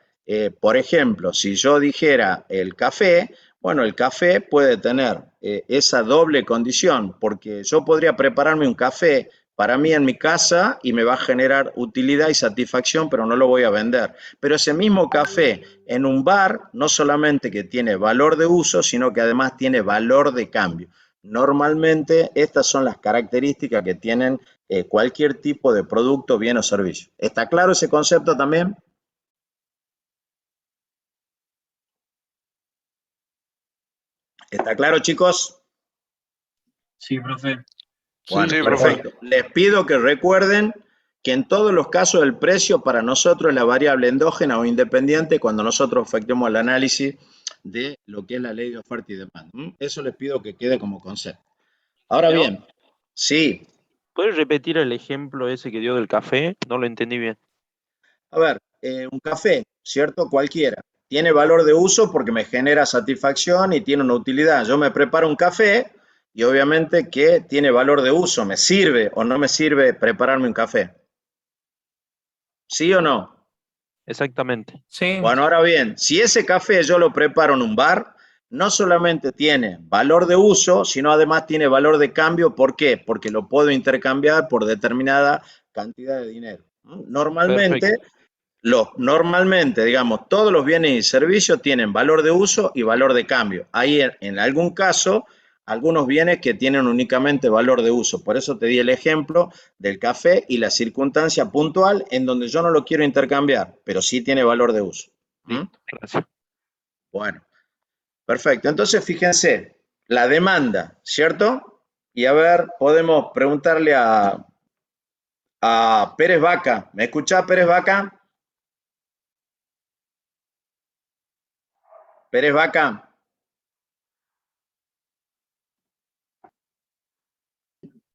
por ejemplo, si yo dijera el café, bueno, el café puede tener esa doble condición, porque yo podría prepararme un café para mí en mi casa y me va a generar utilidad y satisfacción, pero no lo voy a vender. Pero ese mismo café en un bar no solamente que tiene valor de uso, sino que además tiene valor de cambio. Normalmente estas son las características que tienen cualquier tipo de producto, bien o servicio. ¿Está claro ese concepto también? ¿Está claro, chicos? Sí, profe. Bueno, Sí, Sí, profe. profe. perfecto. Les pido que recuerden que en todos los casos el precio para nosotros es la variable endógena o independiente cuando nosotros efectuemos el análisis de lo que es la ley de oferta y demanda. Eso les pido que quede como concepto. Ahora Leo, bien, sí, ¿puedes repetir el ejemplo ese que dio del café? No lo entendí bien. a ver, un café, ¿cierto? Cualquiera. Tiene valor de uso porque me genera satisfacción y tiene una utilidad. Yo me preparo un café y obviamente que tiene valor de uso. ¿Me sirve o no me sirve prepararme un café? ¿Sí o no? Exactamente. sí, Bueno, ahora bien, si ese café yo lo preparo en un bar, no solamente tiene valor de uso, sino además tiene valor de cambio. ¿Por qué? Porque lo puedo intercambiar por determinada cantidad de dinero. Normalmente, Perfecto. digamos, todos los bienes y servicios tienen valor de uso y valor de cambio. Ahí, en algún caso, algunos bienes que tienen únicamente valor de uso. Por eso te di el ejemplo del café y la circunstancia puntual en donde yo no lo quiero intercambiar, pero sí tiene valor de uso. Listo, gracias. Bueno, perfecto. Entonces, fíjense, la demanda, ¿cierto? Y a ver, podemos preguntarle a Pérez Vaca. ¿Me escuchás, Pérez Vaca? Pérez Vaca.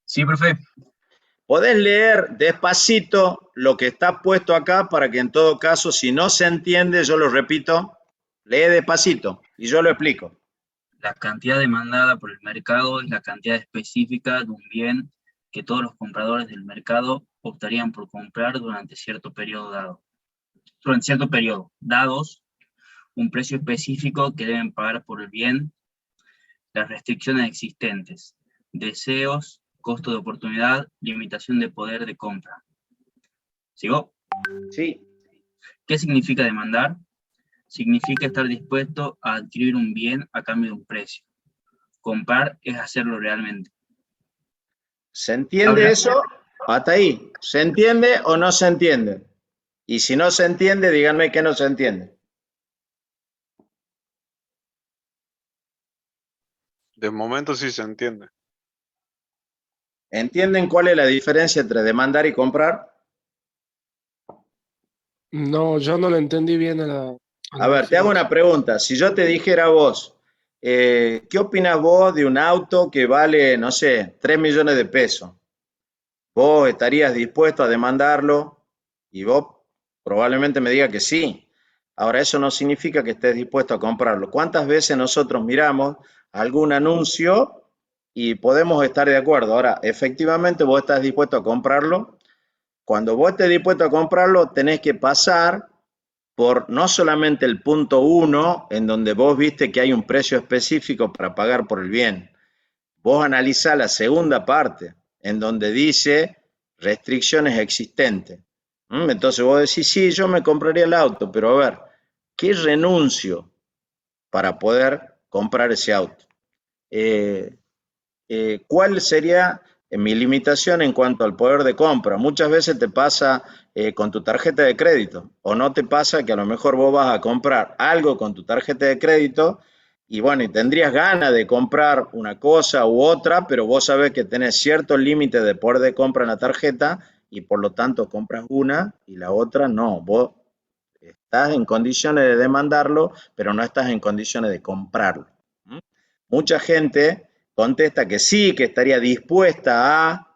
Sí, profe. ¿Podés leer despacito lo que está puesto acá para que en todo caso, si no se entiende, yo lo repito? Lee despacito y yo lo explico. La cantidad demandada por el mercado es la cantidad específica de un bien que todos los compradores del mercado optarían por comprar durante cierto periodo dado. Durante cierto periodo, dados un precio específico que deben pagar por el bien, las restricciones existentes, deseos, costo de oportunidad, limitación de poder de compra. ¿Sigo? Sí. ¿Qué significa demandar? Significa estar dispuesto a adquirir un bien a cambio de un precio. Comprar es hacerlo realmente. ¿Se entiende eso? Hasta ahí. ¿Se entiende o no se entiende? Y si no se entiende, díganme que no se entiende. De momento sí se entiende. ¿Entienden cuál es la diferencia entre demandar y comprar? No, yo no lo entendí bien A ver, te hago una pregunta. Si yo te dijera a vos, ¿qué opinas vos de un auto que vale, no sé, 3 millones de pesos? ¿Vos estarías dispuesto a demandarlo? Y vos probablemente me diga que sí. Ahora, eso no significa que estés dispuesto a comprarlo. ¿Cuántas veces nosotros miramos algún anuncio y podemos estar de acuerdo? Ahora, efectivamente, vos estás dispuesto a comprarlo. Cuando vos estés dispuesto a comprarlo, tenés que pasar por no solamente el punto 1, en donde vos viste que hay un precio específico para pagar por el bien. Vos analizás la segunda parte, en donde dice restricciones existentes. Entonces vos decís, sí, yo me compraría el auto, pero a ver, ¿qué renuncio para poder comprar ese auto? ¿Cuál sería mi limitación en cuanto al poder de compra? Muchas veces te pasa con tu tarjeta de crédito, o no te pasa que a lo mejor vos vas a comprar algo con tu tarjeta de crédito y bueno, y tendrías ganas de comprar una cosa u otra, pero vos sabés que tenés cierto límite de poder de compra en la tarjeta y por lo tanto compras una y la otra no. Vos estás en condiciones de demandarlo, pero no estás en condiciones de comprarlo. Mucha gente contesta que sí, que estaría dispuesta a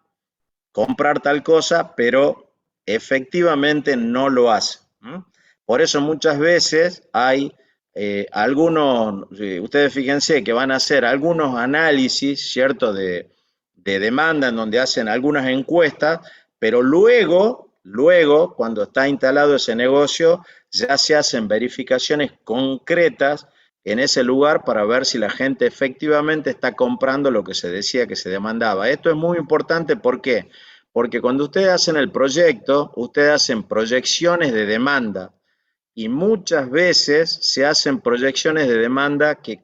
comprar tal cosa, pero efectivamente no lo hace. Por eso muchas veces hay algunos, ustedes fíjense que van a hacer algunos análisis, ¿cierto?, de demanda en donde hacen algunas encuestas, pero luego, cuando está instalado ese negocio, ya se hacen verificaciones concretas en ese lugar para ver si la gente efectivamente está comprando lo que se decía que se demandaba. Esto es muy importante, ¿por qué? Porque cuando ustedes hacen el proyecto, ustedes hacen proyecciones de demanda y muchas veces se hacen proyecciones de demanda que,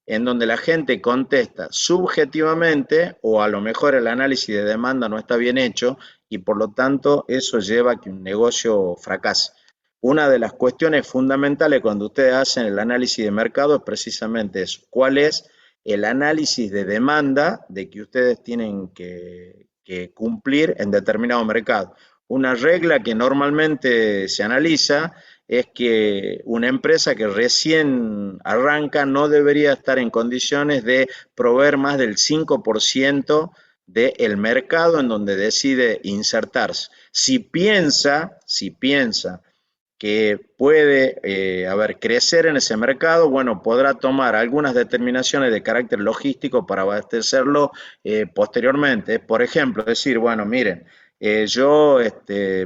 en donde la gente contesta subjetivamente o a lo mejor el análisis de demanda no está bien hecho y por lo tanto eso lleva a que un negocio fracase. Una de las cuestiones fundamentales cuando ustedes hacen el análisis de mercado es precisamente eso. ¿Cuál es el análisis de demanda de que ustedes tienen que cumplir en determinado mercado? Una regla que normalmente se analiza es que una empresa que recién arranca no debería estar en condiciones de proveer más del 5% del mercado en donde decide insertarse. Si piensa que puede crecer en ese mercado, bueno, podrá tomar algunas determinaciones de carácter logístico para abastecerlo posteriormente. Por ejemplo, decir, bueno, miren, yo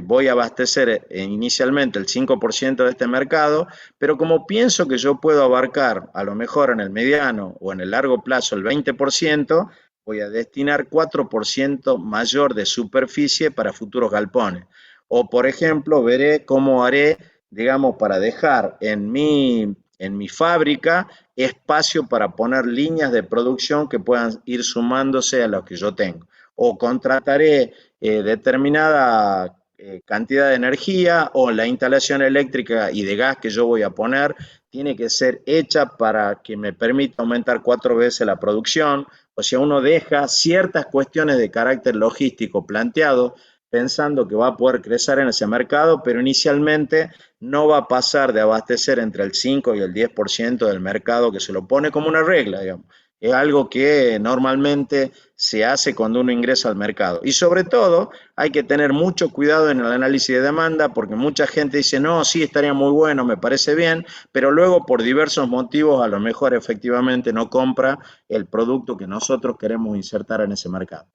voy a abastecer inicialmente el 5% de este mercado, pero como pienso que yo puedo abarcar a lo mejor en el mediano o en el largo plazo el 20%, voy a destinar 4% mayor de superficie para futuros galpones. O, por ejemplo, veré cómo haré, digamos, para dejar en mi en mi fábrica espacio para poner líneas de producción que puedan ir sumándose a los que yo tengo. O contrataré determinada cantidad de energía, o la instalación eléctrica y de gas que yo voy a poner tiene que ser hecha para que me permita aumentar 4 veces la producción. O sea, uno deja ciertas cuestiones de carácter logístico planteado pensando que va a poder crecer en ese mercado, pero inicialmente no va a pasar de abastecer entre el 5 y el 10% del mercado, que se lo pone como una regla, digamos. Es algo que normalmente se hace cuando uno ingresa al mercado. Y sobre todo, hay que tener mucho cuidado en el análisis de demanda, porque mucha gente dice, no, sí, estaría muy bueno, me parece bien, pero luego por diversos motivos a lo mejor efectivamente no compra el producto que nosotros queremos insertar en ese mercado.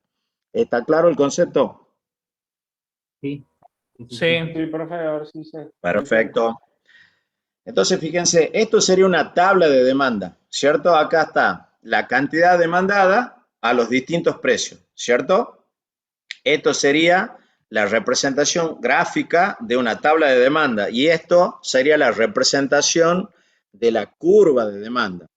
¿Está claro el concepto? Sí. Sí. Sí, profe, ahora sí sé. Perfecto. Entonces, fíjense, esto sería una tabla de demanda, ¿cierto? Acá está la cantidad demandada a los distintos precios, ¿cierto? Esto sería la representación gráfica de una tabla de demanda y esto sería la representación de la curva de demanda.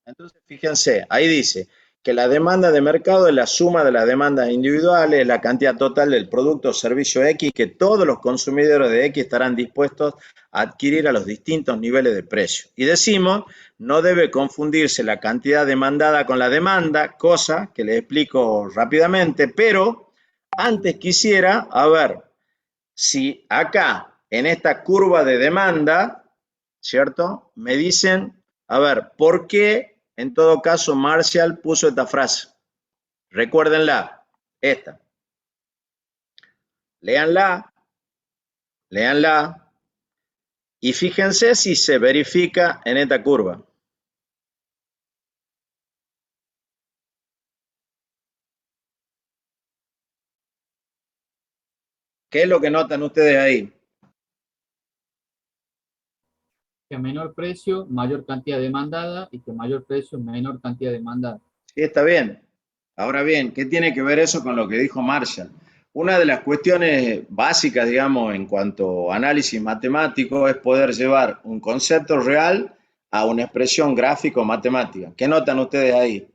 Entonces, fíjense, ahí dice que la demanda de mercado es la suma de las demandas individuales, la cantidad total del producto o servicio X que todos los consumidores de X estarán dispuestos a adquirir a los distintos niveles de precio. Y decimos, no debe confundirse la cantidad demandada con la demanda, cosa que les explico rápidamente, pero antes quisiera, a ver, si acá en esta curva de demanda, ¿cierto? Me dicen, a ver, ¿por qué en todo caso Marshall puso esta frase? Recuérdenla, esta. Léanla, léanla y fíjense si se verifica en esta curva. ¿Qué es lo que notan ustedes ahí? Que a menor precio, mayor cantidad demandada, y que mayor precio, menor cantidad demandada. Sí, está bien. Ahora bien, ¿qué tiene que ver eso con lo que dijo Marshall? Una de las cuestiones básicas, digamos, en cuanto a análisis matemático es poder llevar un concepto real a una expresión gráfico-matemática. ¿Qué notan ustedes ahí?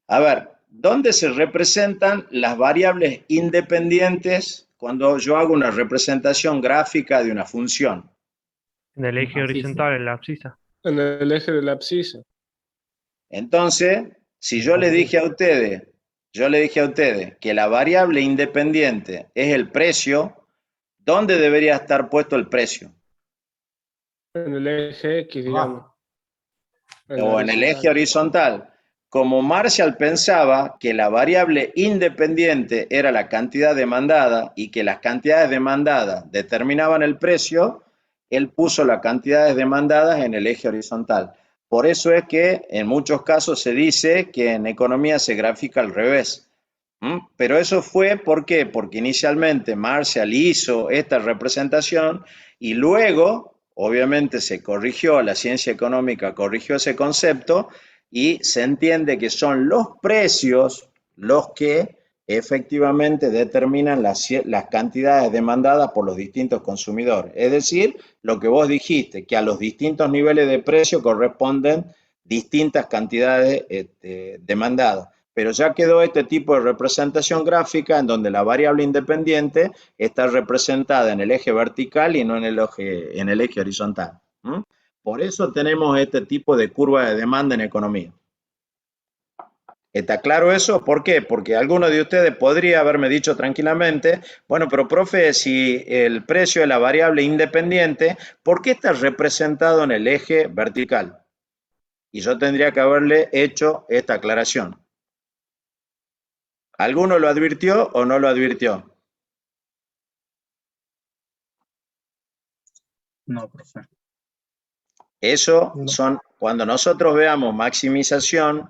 A ver, ¿dónde se representan las variables independientes cuando yo hago una representación gráfica de una función? En el eje horizontal, en la abscisa. En el eje de la abscisa. Entonces, si yo le dije a ustedes, que la variable independiente es el precio, ¿dónde debería estar puesto el precio? En el eje X, digamos. O en el eje horizontal. Como Marshall pensaba que la variable independiente era la cantidad demandada y que las cantidades demandadas determinaban el precio, él puso las cantidades demandadas en el eje horizontal. Por eso es que en muchos casos se dice que en economía se grafica al revés. Pero eso fue, ¿por qué? Porque inicialmente Marshall hizo esta representación y luego, obviamente, se corrigió, la ciencia económica corrigió ese concepto y se entiende que son los precios los que efectivamente determinan las cantidades demandadas por los distintos consumidores. Es decir, lo que vos dijiste, que a los distintos niveles de precio corresponden distintas cantidades demandadas. Pero ya quedó este tipo de representación gráfica en donde la variable independiente está representada en el eje vertical y no en el eje horizontal. Por eso tenemos este tipo de curva de demanda en economía. ¿Está claro eso? ¿Por qué? Porque alguno de ustedes podría haberme dicho tranquilamente, bueno, pero profe, si el precio de la variable independiente, ¿por qué está representado en el eje vertical? Y yo tendría que haberle hecho esta aclaración. ¿Alguno lo advirtió o no lo advirtió? No, profe. Eso son, cuando nosotros veamos maximización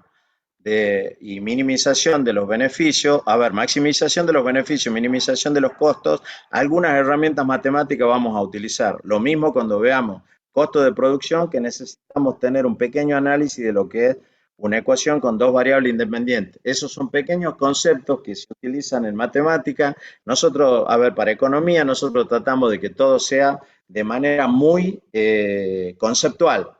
y minimización de los beneficios, a ver, maximización de los beneficios, minimización de los costos, algunas herramientas matemáticas vamos a utilizar. Lo mismo cuando veamos costo de producción, que necesitamos tener un pequeño análisis de lo que es una ecuación con dos variables independientes. Esos son pequeños conceptos que se utilizan en matemática. Nosotros, a ver, para economía, nosotros tratamos de que todo sea de manera muy conceptual,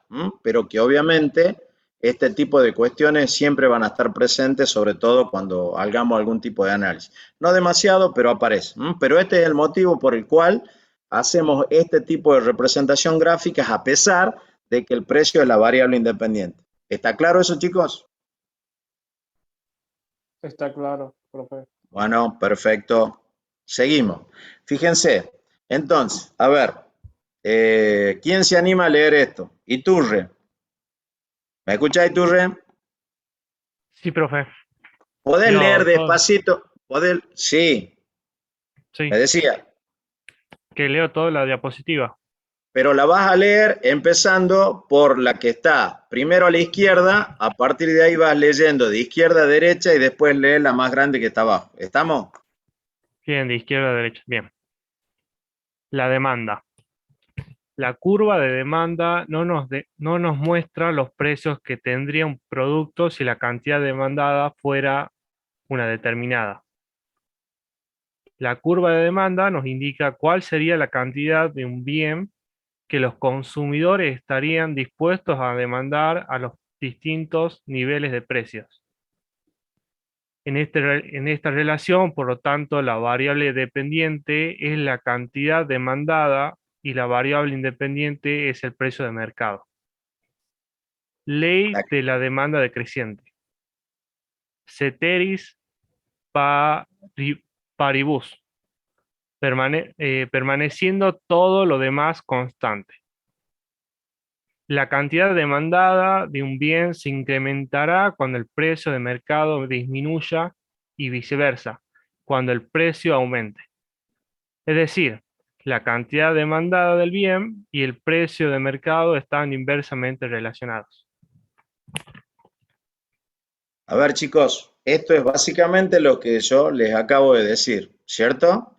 pero que obviamente este tipo de cuestiones siempre van a estar presentes, sobre todo cuando hagamos algún tipo de análisis. No demasiado, pero aparece. Pero este es el motivo por el cual hacemos este tipo de representación gráfica a pesar de que el precio es la variable independiente. ¿Está claro eso, chicos? Está claro, profe. Bueno, perfecto. Seguimos. Fíjense. Entonces, a ver, ¿quién se anima a leer esto? Iturre. ¿Me escuchás, Iturre? Sí, profe. ¿Podés Leo leer todo. despacito? ¿Podés? Sí, Sí, me decía. que leo toda la diapositiva. Pero la vas a leer empezando por la que está primero a la izquierda, a partir de ahí vas leyendo de izquierda a derecha y después lees la más grande que está abajo. ¿Estamos? Bien, de izquierda a derecha. Bien. La demanda. La curva de demanda no nos muestra los precios que tendría un producto si la cantidad demandada fuera una determinada. La curva de demanda nos indica cuál sería la cantidad de un bien que los consumidores estarían dispuestos a demandar a los distintos niveles de precios. En esta relación, por lo tanto, la variable dependiente es la cantidad demandada y la variable independiente es el precio de mercado. Ley de la demanda decreciente. Ceteris paribus. Permaneciendo todo lo demás constante. La cantidad demandada de un bien se incrementará cuando el precio de mercado disminuya y viceversa, cuando el precio aumente. Es decir, la cantidad demandada del bien y el precio de mercado están inversamente relacionados. A ver, chicos, esto es básicamente lo que yo les acabo de decir, ¿cierto?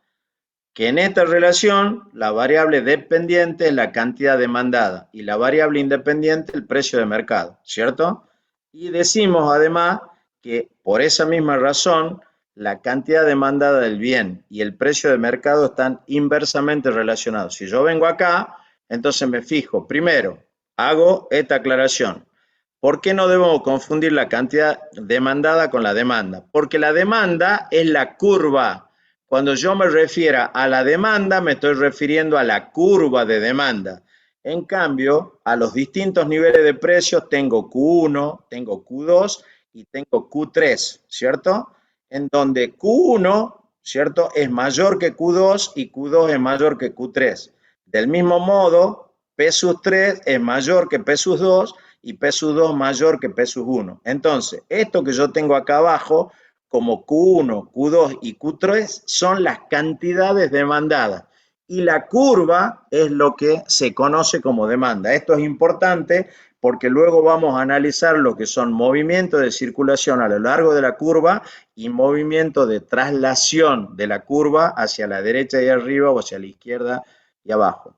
Que en esta relación la variable dependiente es la cantidad demandada y la variable independiente el precio de mercado, ¿cierto? Y decimos además que por esa misma razón la cantidad demandada del bien y el precio de mercado están inversamente relacionados. Si yo vengo acá, entonces me fijo, primero, hago esta aclaración. ¿Por qué no debemos confundir la cantidad demandada con la demanda? Porque la demanda es la curva. Cuando yo me refiero a la demanda, me estoy refiriendo a la curva de demanda. En cambio, a los distintos niveles de precios tengo Q1, tengo Q2 y tengo Q3, ¿cierto? En donde Q1, ¿cierto?, es mayor que Q2 y Q2 es mayor que Q3. Del mismo modo, P sub 3 es mayor que P sub 2 y P sub 2 mayor que P sub 1. Entonces, esto que yo tengo acá abajo, como Q1, Q2 y Q3, son las cantidades demandadas. Y la curva es lo que se conoce como demanda. Esto es importante porque luego vamos a analizar lo que son movimientos de circulación a lo largo de la curva y movimientos de traslación de la curva hacia la derecha y arriba o hacia la izquierda y abajo.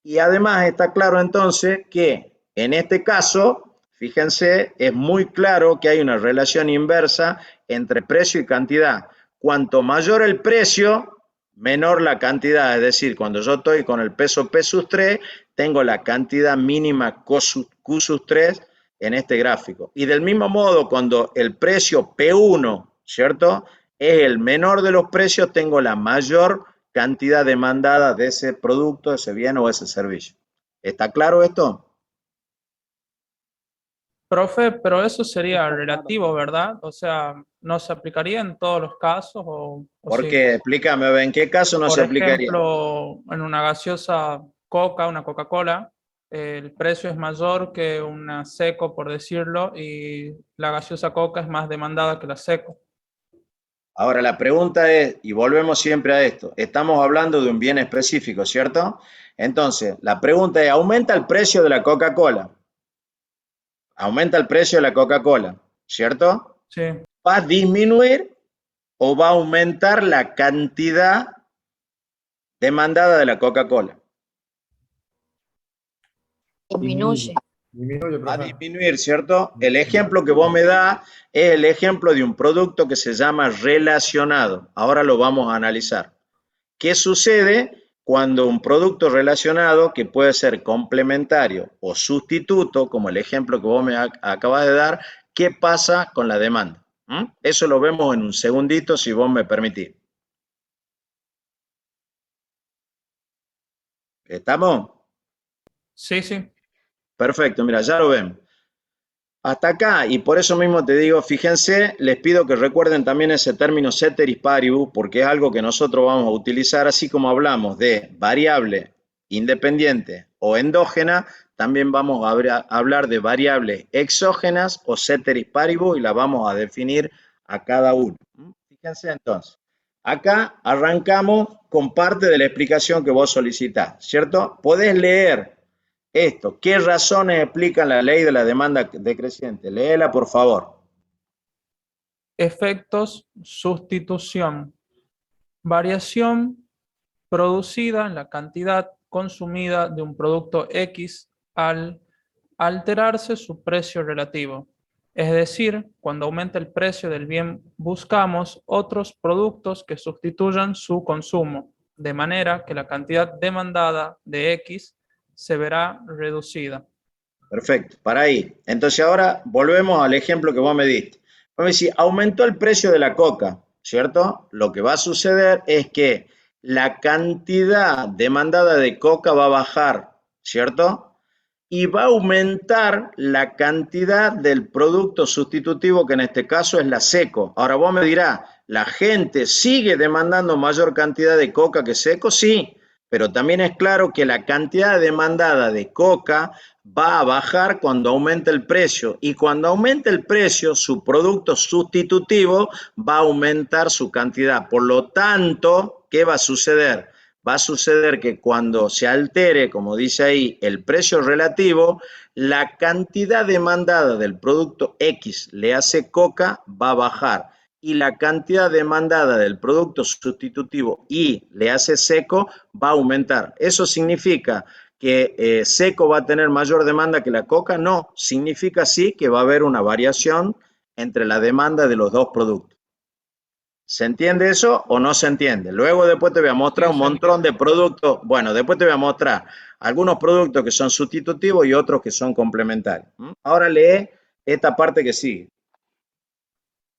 Y además está claro entonces que en este caso, fíjense, es muy claro que hay una relación inversa entre precio y cantidad. Cuanto mayor el precio, menor la cantidad. Es decir, cuando yo estoy con el peso P sub 3, tengo la cantidad mínima Q sub 3 en este gráfico. Y del mismo modo, cuando el precio P1, ¿cierto?, es el menor de los precios, tengo la mayor cantidad demandada de ese producto, ese bien o ese servicio. ¿Está claro esto? Profe, pero eso sería relativo, ¿verdad? O sea, ¿no se aplicaría en todos los casos o ¿Por sí? qué? Explícame, ¿en qué caso no Por se aplicaría? ejemplo, en una gaseosa Coca, una Coca-Cola, el precio es mayor que una Seco, por decirlo, y la gaseosa Coca es más demandada que la Seco. Ahora la pregunta es, y volvemos siempre a esto, estamos hablando de un bien específico, ¿cierto? Entonces, la pregunta es, ¿aumenta el precio de la Coca-Cola? Aumenta el precio de la Coca-Cola, ¿cierto? Sí. ¿Va a disminuir o va a aumentar la cantidad demandada de la Coca-Cola? Disminuye. Va a disminuir, ¿cierto? El ejemplo que vos me das es el ejemplo de un producto que se llama relacionado. Ahora lo vamos a analizar. ¿Qué sucede? cuando un producto relacionado, que puede ser complementario o sustituto, como el ejemplo que vos me acabas de dar, ¿qué pasa con la demanda? Eso lo vemos en un segundito, si vos me permitís. ¿Estamos? Sí, sí. Perfecto, mira, ya lo ven. Hasta acá, y por eso mismo te digo, fíjense, les pido que recuerden también ese término ceteris paribus, porque es algo que nosotros vamos a utilizar, así como hablamos de variable independiente o endógena, también vamos a hablar de variables exógenas o ceteris paribus y la vamos a definir a cada uno. Fíjense entonces, acá arrancamos con parte de la explicación que vos solicitás, ¿cierto? Podés leer esto, ¿qué razones explican la ley de la demanda decreciente? Léela, por favor. Efectos, sustitución. Variación producida en la cantidad consumida de un producto X al alterarse su precio relativo. Es decir, cuando aumenta el precio del bien, buscamos otros productos que sustituyan su consumo, de manera que la cantidad demandada de X se verá reducida. Perfecto, para ahí. Entonces ahora volvemos al ejemplo que vos me diste. Vos me decís, aumentó el precio de la coca, ¿cierto? Lo que va a suceder es que la cantidad demandada de coca va a bajar, ¿cierto? Y va a aumentar la cantidad del producto sustitutivo, que en este caso es la seco. Ahora vos me dirás, ¿la gente sigue demandando mayor cantidad de coca que seco? Sí, pero también es claro que la cantidad demandada de coca va a bajar cuando aumente el precio, y cuando aumente el precio, su producto sustitutivo va a aumentar su cantidad. Por lo tanto, ¿qué va a suceder? Va a suceder que cuando se altere, como dice ahí, el precio relativo, la cantidad demandada del producto X, le hace coca, va a bajar, y la cantidad demandada del producto sustitutivo Y, le hace seco, va a aumentar. ¿Eso significa que seco va a tener mayor demanda que la coca? No, significa sí que va a haber una variación entre la demanda de los dos productos. ¿Se entiende eso o no se entiende? Luego después te voy a mostrar un montón de productos. Bueno, después te voy a mostrar algunos productos que son sustitutivos y otros que son complementarios. Ahora lee esta parte que sigue.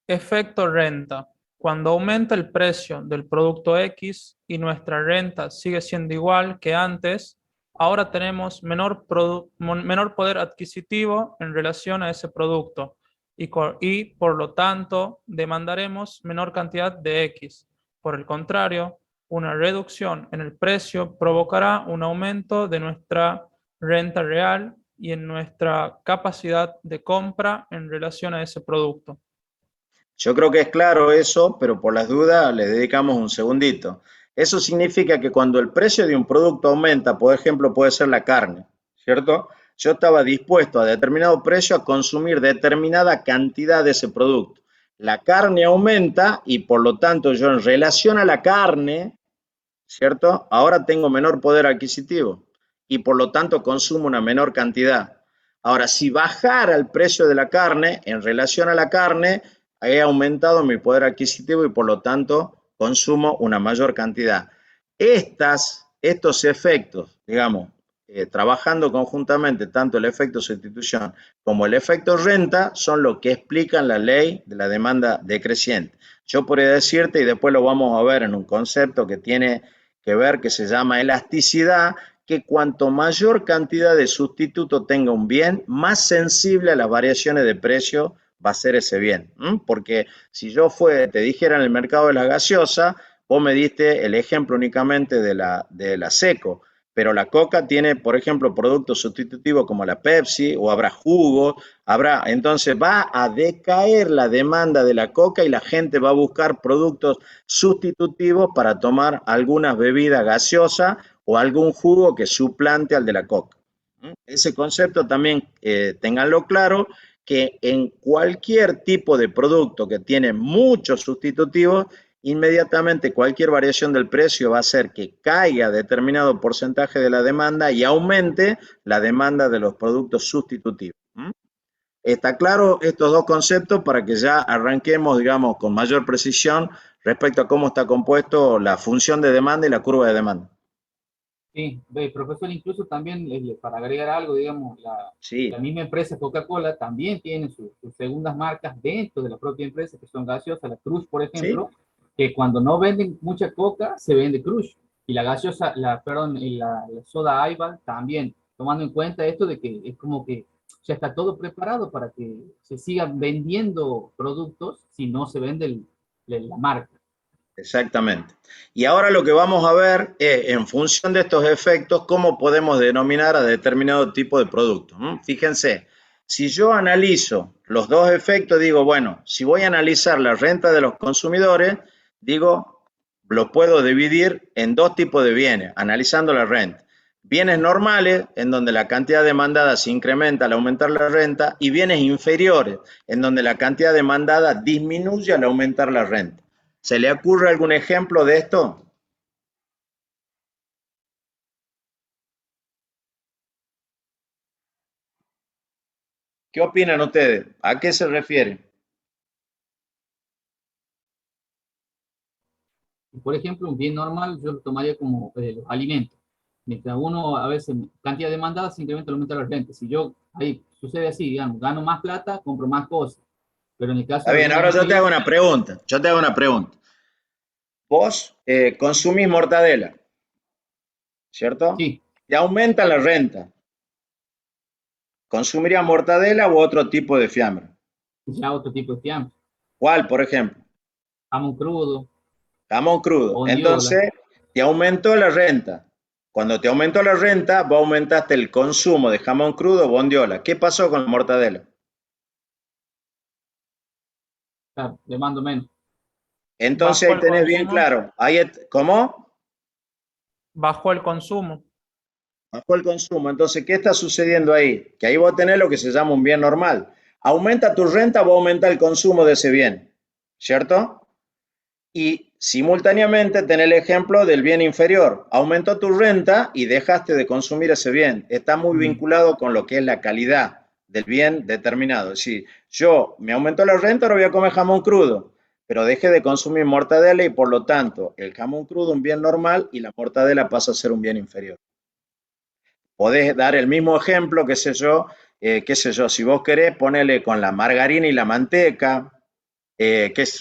Efecto renta. Cuando aumenta el precio del producto X y nuestra renta sigue siendo igual que antes, ahora tenemos menor poder adquisitivo en relación a ese producto y por lo tanto demandaremos menor cantidad de X. Por el contrario, una reducción en el precio provocará un aumento de nuestra renta real y en nuestra capacidad de compra en relación a ese producto. Yo creo que es claro eso, pero por las dudas le dedicamos un segundito. Eso significa que cuando el precio de un producto aumenta, por ejemplo, puede ser la carne, ¿cierto? Yo estaba dispuesto a determinado precio a consumir determinada cantidad de ese producto. La carne aumenta y por lo tanto yo en relación a la carne, ¿cierto? Ahora tengo menor poder adquisitivo y por lo tanto consumo una menor cantidad. Ahora, si bajara el precio de la carne en relación a la carne, he aumentado mi poder adquisitivo y por lo tanto consumo una mayor cantidad. Estos efectos, digamos, trabajando conjuntamente, tanto el efecto sustitución como el efecto renta, son lo que explican la ley de la demanda decreciente. Yo podría decirte, y después lo vamos a ver en un concepto que tiene que ver, que se llama elasticidad, que cuanto mayor cantidad de sustituto tenga un bien, más sensible a las variaciones de precio va a ser ese bien. Porque si yo te dijera en el mercado de la gaseosa, vos me diste el ejemplo únicamente de la seco, pero la coca tiene, por ejemplo, productos sustitutivos como la Pepsi, o habrá jugo, entonces va a decaer la demanda de la coca y la gente va a buscar productos sustitutivos para tomar algunas bebidas gaseosas o algún jugo que suplante al de la coca. Ese concepto también ténganlo claro, que en cualquier tipo de producto que tiene muchos sustitutivos, inmediatamente cualquier variación del precio va a hacer que caiga determinado porcentaje de la demanda y aumente la demanda de los productos sustitutivos. ¿Está claro estos dos conceptos para que ya arranquemos, digamos, con mayor precisión respecto a cómo está compuesto la función de demanda y la curva de demanda? Sí, ve, profesor, incluso también para agregar algo, digamos, Sí, la misma empresa Coca-Cola también tiene sus segundas marcas dentro de la propia empresa, que son gaseosas, la Crush, por sí, ejemplo, que cuando no venden mucha Coca, se vende Crush. Y la gaseosa, perdón, y la soda Aiba también, tomando en cuenta esto de que es como que ya está todo preparado para que se sigan vendiendo productos si no se vende la marca. exactamente. Y ahora lo que vamos a ver es, en función de estos efectos, cómo podemos denominar a determinado tipo de producto. Fíjense, si yo analizo los dos efectos, digo, bueno, si voy a analizar la renta de los consumidores, digo, lo puedo dividir en dos tipos de bienes, analizando la renta. Bienes normales, en donde la cantidad demandada se incrementa al aumentar la renta, y bienes inferiores, en donde la cantidad demandada disminuye al aumentar la renta. ¿Se le ocurre algún ejemplo de esto? ¿Qué opinan ustedes? ¿A qué se refiere? Por ejemplo, un bien normal yo lo tomaría como los alimentos. Mientras uno a veces, cantidad demandada, simplemente aumenta la renta. Si yo, ahí sucede así, digamos, gano más plata, compro más cosas. Pero en el caso Está de los bien, bienes ahora yo te hago inferiores, una pregunta. Yo te hago una pregunta. Vos consumís mortadela, ¿cierto? sí, Te aumenta la renta. ¿Consumiría mortadela u otro tipo de fiambre? ya otro tipo de fiambre. ¿Cuál, por ejemplo? Jamón crudo, Jamón crudo. bondiola, Entonces, te aumentó la renta. Cuando te aumentó la renta, vos aumentaste el consumo de jamón crudo, bondiola. ¿Qué pasó con la mortadela? claro, demando menos. Entonces Bajó ahí el tenés bien consumo, claro. ¿Cómo? bajó el consumo. Bajó el consumo. Entonces, ¿qué está sucediendo ahí? Que ahí vos tenés lo que se llama un bien normal. Aumenta tu renta, va a aumentar el consumo de ese bien, ¿cierto? Y simultáneamente tenés el ejemplo del bien inferior. Aumentó tu renta y dejaste de consumir ese bien. Está muy vinculado con lo que es la calidad del bien determinado. Es decir, yo me aumentó la renta, ahora voy a comer jamón crudo, pero dejé de consumir mortadela y por lo tanto el jamón crudo un bien normal y la mortadela pasa a ser un bien inferior. Podés dar el mismo ejemplo, qué sé yo, si vos querés, ponele con la margarina y la manteca,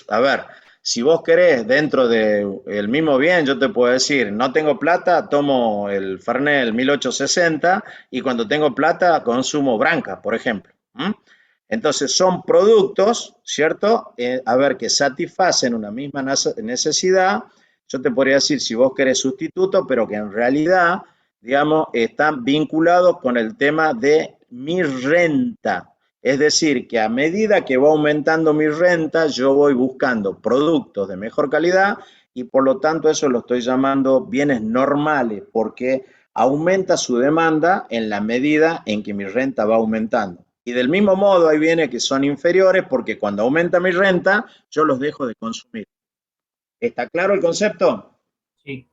a ver, si vos querés dentro del mismo bien, yo te puedo decir, no tengo plata, tomo el Fernet el 1860 y cuando tengo plata consumo Branca, por ejemplo. Entonces son productos, ¿cierto? A ver, que satisfacen una misma necesidad. Yo te podría decir si vos querés sustituto, pero que en realidad, digamos, están vinculados con el tema de mi renta. Es decir, que a medida que va aumentando mi renta, yo voy buscando productos de mejor calidad y por lo tanto eso lo estoy llamando bienes normales porque aumenta su demanda en la medida en que mi renta va aumentando. Y del mismo modo hay bienes que son inferiores porque cuando aumenta mi renta, yo los dejo de consumir. ¿Está claro el concepto? Sí,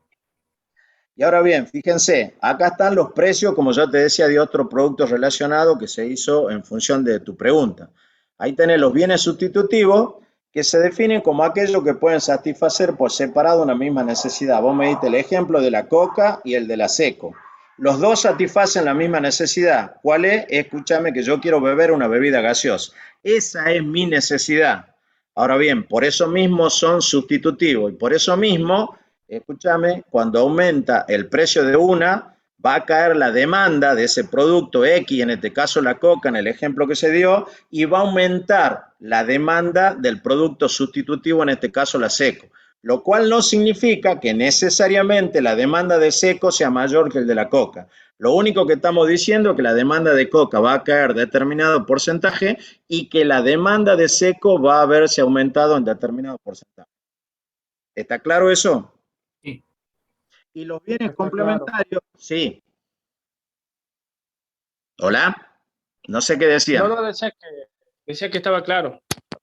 Y ahora bien, fíjense, acá están los precios, como ya te decía, de otros productos relacionados que se hizo en función de tu pregunta. Ahí tenés los bienes sustitutivos que se definen como aquellos que pueden satisfacer por separado una misma necesidad. Vos me diste el ejemplo de la coca y el de la seco. Los dos satisfacen la misma necesidad. ¿Cuál es? Escúchame que yo quiero beber una bebida gaseosa. Esa es mi necesidad. Ahora bien, por eso mismo son sustitutivos y por eso mismo escúchame, cuando aumenta el precio de una, va a caer la demanda de ese producto X, en este caso la coca, en el ejemplo que se dio, y va a aumentar la demanda del producto sustitutivo, en este caso la seco. Lo cual no significa que necesariamente la demanda de seco sea mayor que el de la coca. Lo único que estamos diciendo es que la demanda de coca va a caer determinado porcentaje y que la demanda de seco va a verse aumentado en determinado porcentaje. ¿Está claro eso? sí. Y los bienes Está claro. complementarios, sí. Hola, no sé qué No, decían. no, decía que estaba claro.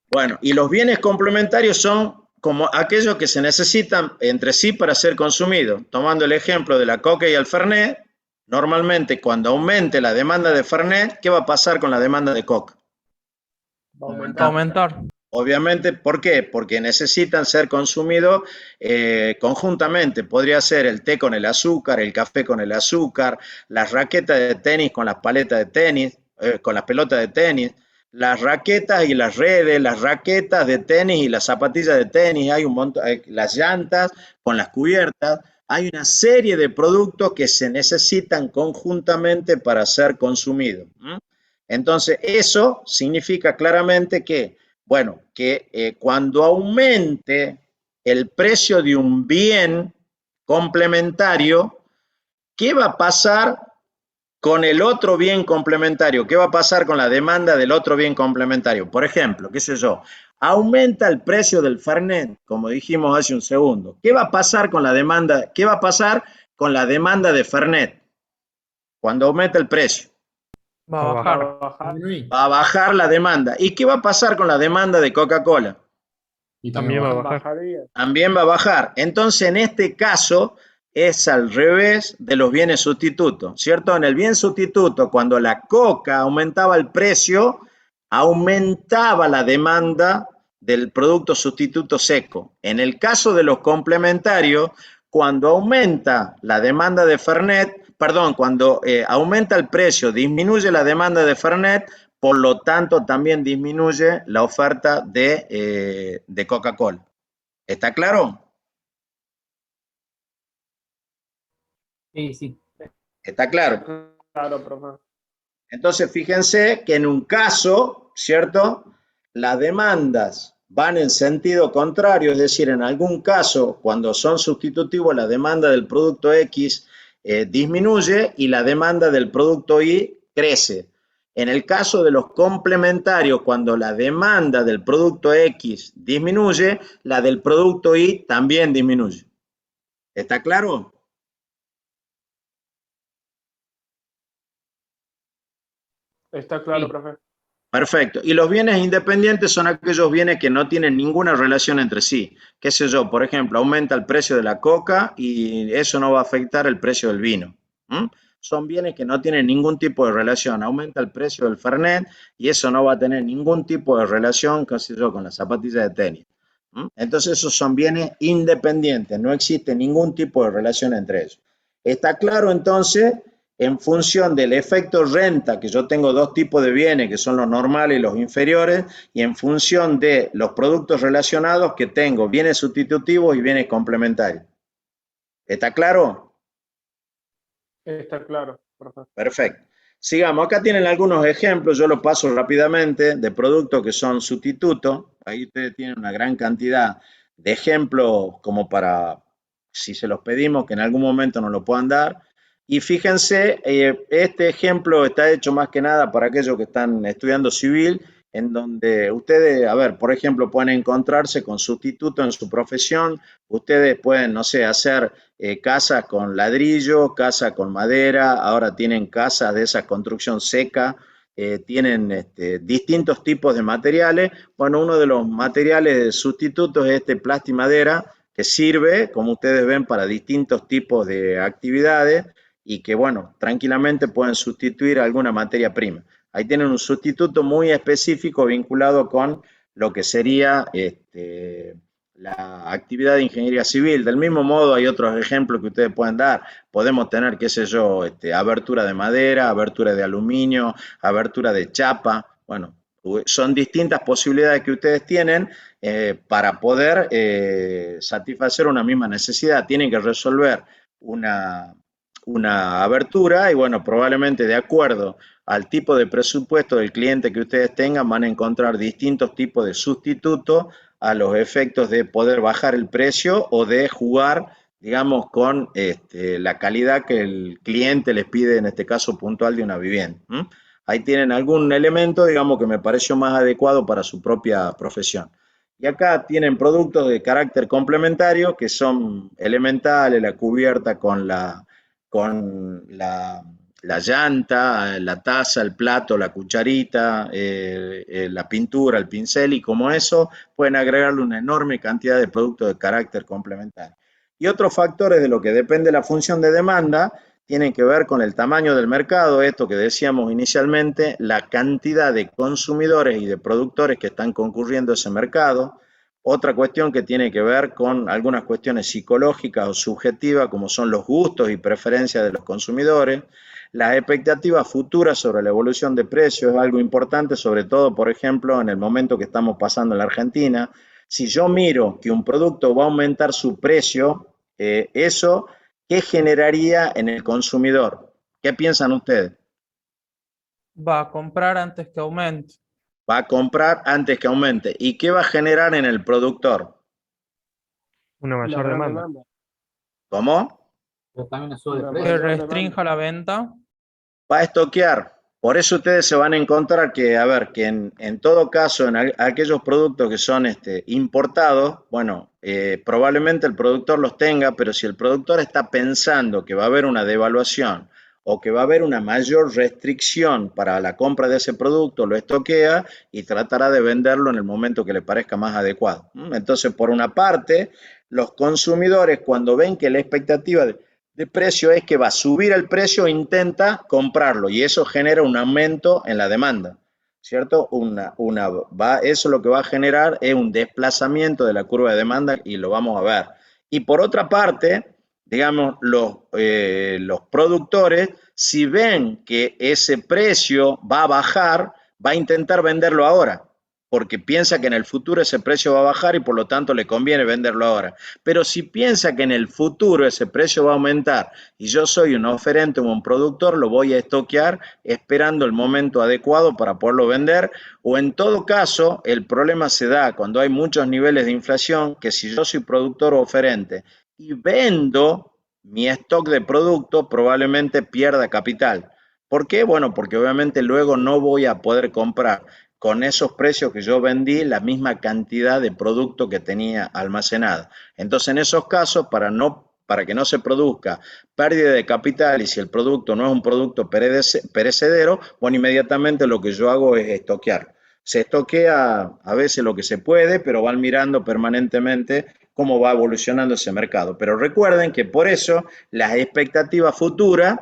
Bueno, y los bienes complementarios son como aquellos que se necesitan entre sí para ser consumidos. Tomando el ejemplo de la coca y el fernet, normalmente cuando aumente la demanda de fernet, ¿qué va a pasar con la demanda de coca? Va a Va a aumentar. aumentar. Obviamente, ¿por qué? Porque necesitan ser consumidos conjuntamente. Podría ser el té con el azúcar, el café con el azúcar, las raquetas de tenis con las paletas de tenis, con las pelotas de tenis, las raquetas y las redes, las raquetas de tenis y las zapatillas de tenis, hay un montón, las llantas con las cubiertas. Hay una serie de productos que se necesitan conjuntamente para ser consumidos. Entonces, eso significa claramente que bueno, que cuando aumente el precio de un bien complementario, ¿qué va a pasar con el otro bien complementario? ¿Qué va a pasar con la demanda del otro bien complementario? Por ejemplo, qué sé yo, aumenta el precio del Fernet, como dijimos hace un segundo. ¿Qué va a pasar con la demanda? ¿Qué va a pasar con la demanda de Fernet cuando aumenta el precio? Va a Va a bajar. Va a bajar. Va a bajar la demanda. ¿Y qué va a pasar con la demanda de Coca-Cola? Y También va a bajar. Bajaría. También va a bajar. Entonces, en este caso, es al revés de los bienes sustitutos, ¿cierto? En el bien sustituto, cuando la coca aumentaba el precio, aumentaba la demanda del producto sustituto seco. En el caso de los complementarios, cuando aumenta la demanda de Fernet, perdón, cuando aumenta el precio, disminuye la demanda de Fernet, por lo tanto también disminuye la oferta de Coca-Cola. ¿Está claro? Sí, sí. ¿Está claro? Claro, profe. Entonces, fíjense que en un caso, ¿cierto? Las demandas van en sentido contrario, es decir, en algún caso, cuando son sustitutivos, la demanda del producto X disminuye y la demanda del producto Y crece. En el caso de los complementarios, cuando la demanda del producto X disminuye, la del producto Y también disminuye. ¿Está claro? Está claro, Sí. profe. Perfecto. Y los bienes independientes son aquellos bienes que no tienen ninguna relación entre sí. Qué sé yo, por ejemplo, aumenta el precio de la coca y eso no va a afectar el precio del vino. Son bienes que no tienen ningún tipo de relación. Aumenta el precio del Fernet y eso no va a tener ningún tipo de relación, qué sé yo, con la zapatilla de tenis. Entonces esos son bienes independientes, no existe ningún tipo de relación entre ellos. ¿Está claro entonces? En función del efecto renta, que yo tengo dos tipos de bienes, que son los normales y los inferiores, y en función de los productos relacionados que tengo, bienes sustitutivos y bienes complementarios. ¿Está claro? Está claro, profe. Perfecto. Sigamos, acá tienen algunos ejemplos, yo los paso rápidamente, de productos que son sustitutos. Ahí ustedes tienen una gran cantidad de ejemplos como para, si se los pedimos, que en algún momento nos lo puedan dar. Y fíjense, este ejemplo está hecho más que nada para aquellos que están estudiando civil, en donde ustedes, a ver, por ejemplo, pueden encontrarse con sustitutos en su profesión. Ustedes pueden, no sé, hacer casas con ladrillo, casas con madera, ahora tienen casas de esa construcción seca, tienen distintos tipos de materiales. Bueno, uno de los materiales sustitutos es este plastimadera, que sirve, como ustedes ven, para distintos tipos de actividades y que, bueno, tranquilamente pueden sustituir alguna materia prima. Ahí tienen un sustituto muy específico vinculado con lo que sería la actividad de ingeniería civil. Del mismo modo, hay otros ejemplos que ustedes pueden dar. Podemos tener, qué sé yo, abertura de madera, abertura de aluminio, abertura de chapa. Bueno, son distintas posibilidades que ustedes tienen para poder satisfacer una misma necesidad. Tienen que resolver una abertura y, bueno, probablemente de acuerdo al tipo de presupuesto del cliente que ustedes tengan, van a encontrar distintos tipos de sustitutos a los efectos de poder bajar el precio o de jugar, digamos, con la calidad que el cliente les pide, en este caso puntual, de una vivienda. Ahí tienen algún elemento, digamos, que me pareció más adecuado para su propia profesión. Y acá tienen productos de carácter complementario que son elementales, la cubierta con la llanta, la taza, el plato, la cucharita, la pintura, el pincel, y como eso pueden agregarle una enorme cantidad de productos de carácter complementario. Y otros factores de lo que depende la función de demanda tienen que ver con el tamaño del mercado, esto que decíamos inicialmente, la cantidad de consumidores y de productores que están concurriendo a ese mercado. Otra cuestión que tiene que ver con algunas cuestiones psicológicas o subjetivas, como son los gustos y preferencias de los consumidores. Las expectativas futuras sobre la evolución de precios es algo importante, sobre todo, por ejemplo, en el momento que estamos pasando en la Argentina. Si yo miro que un producto va a aumentar su precio, eso, ¿qué generaría en el consumidor? ¿Qué piensan ustedes? Va a comprar antes que aumente. Va a comprar antes que aumente. ¿Y qué va a generar en el productor? Una Una mayor gran demanda. demanda. ¿Cómo? Pero también sube el Una precio. Que mayor restrinja la venta. Va a estoquear. Por eso ustedes se van a encontrar que, a ver, que en todo caso, en aquellos productos que son importados, bueno, probablemente el productor los tenga, pero si el productor está pensando que va a haber una devaluación o que va a haber una mayor restricción para la compra de ese producto, lo estoquea y tratará de venderlo en el momento que le parezca más adecuado. Entonces, por una parte, los consumidores cuando ven que la expectativa de precio es que va a subir el precio, intenta comprarlo y eso genera un aumento en la demanda, ¿cierto? Eso lo que va a generar es un desplazamiento de la curva de demanda y lo vamos a ver. Y por otra parte, digamos, los productores, si ven que ese precio va a bajar, va a intentar venderlo ahora, porque piensa que en el futuro ese precio va a bajar y por lo tanto le conviene venderlo ahora. Pero si piensa que en el futuro ese precio va a aumentar y yo soy un oferente o un productor, lo voy a estoquear esperando el momento adecuado para poderlo vender. O en todo caso, el problema se da cuando hay muchos niveles de inflación, que si yo soy productor o oferente y vendo mi stock de producto, probablemente pierda capital. ¿Por qué? Bueno, porque obviamente luego no voy a poder comprar con esos precios que yo vendí la misma cantidad de producto que tenía almacenado. Entonces, en esos casos, para que no se produzca pérdida de capital y si el producto no es un producto perecedero, bueno, inmediatamente lo que yo hago es estoquear. Se estoquea a veces lo que se puede, pero van mirando permanentemente cómo va evolucionando ese mercado. Pero recuerden que por eso las expectativas futuras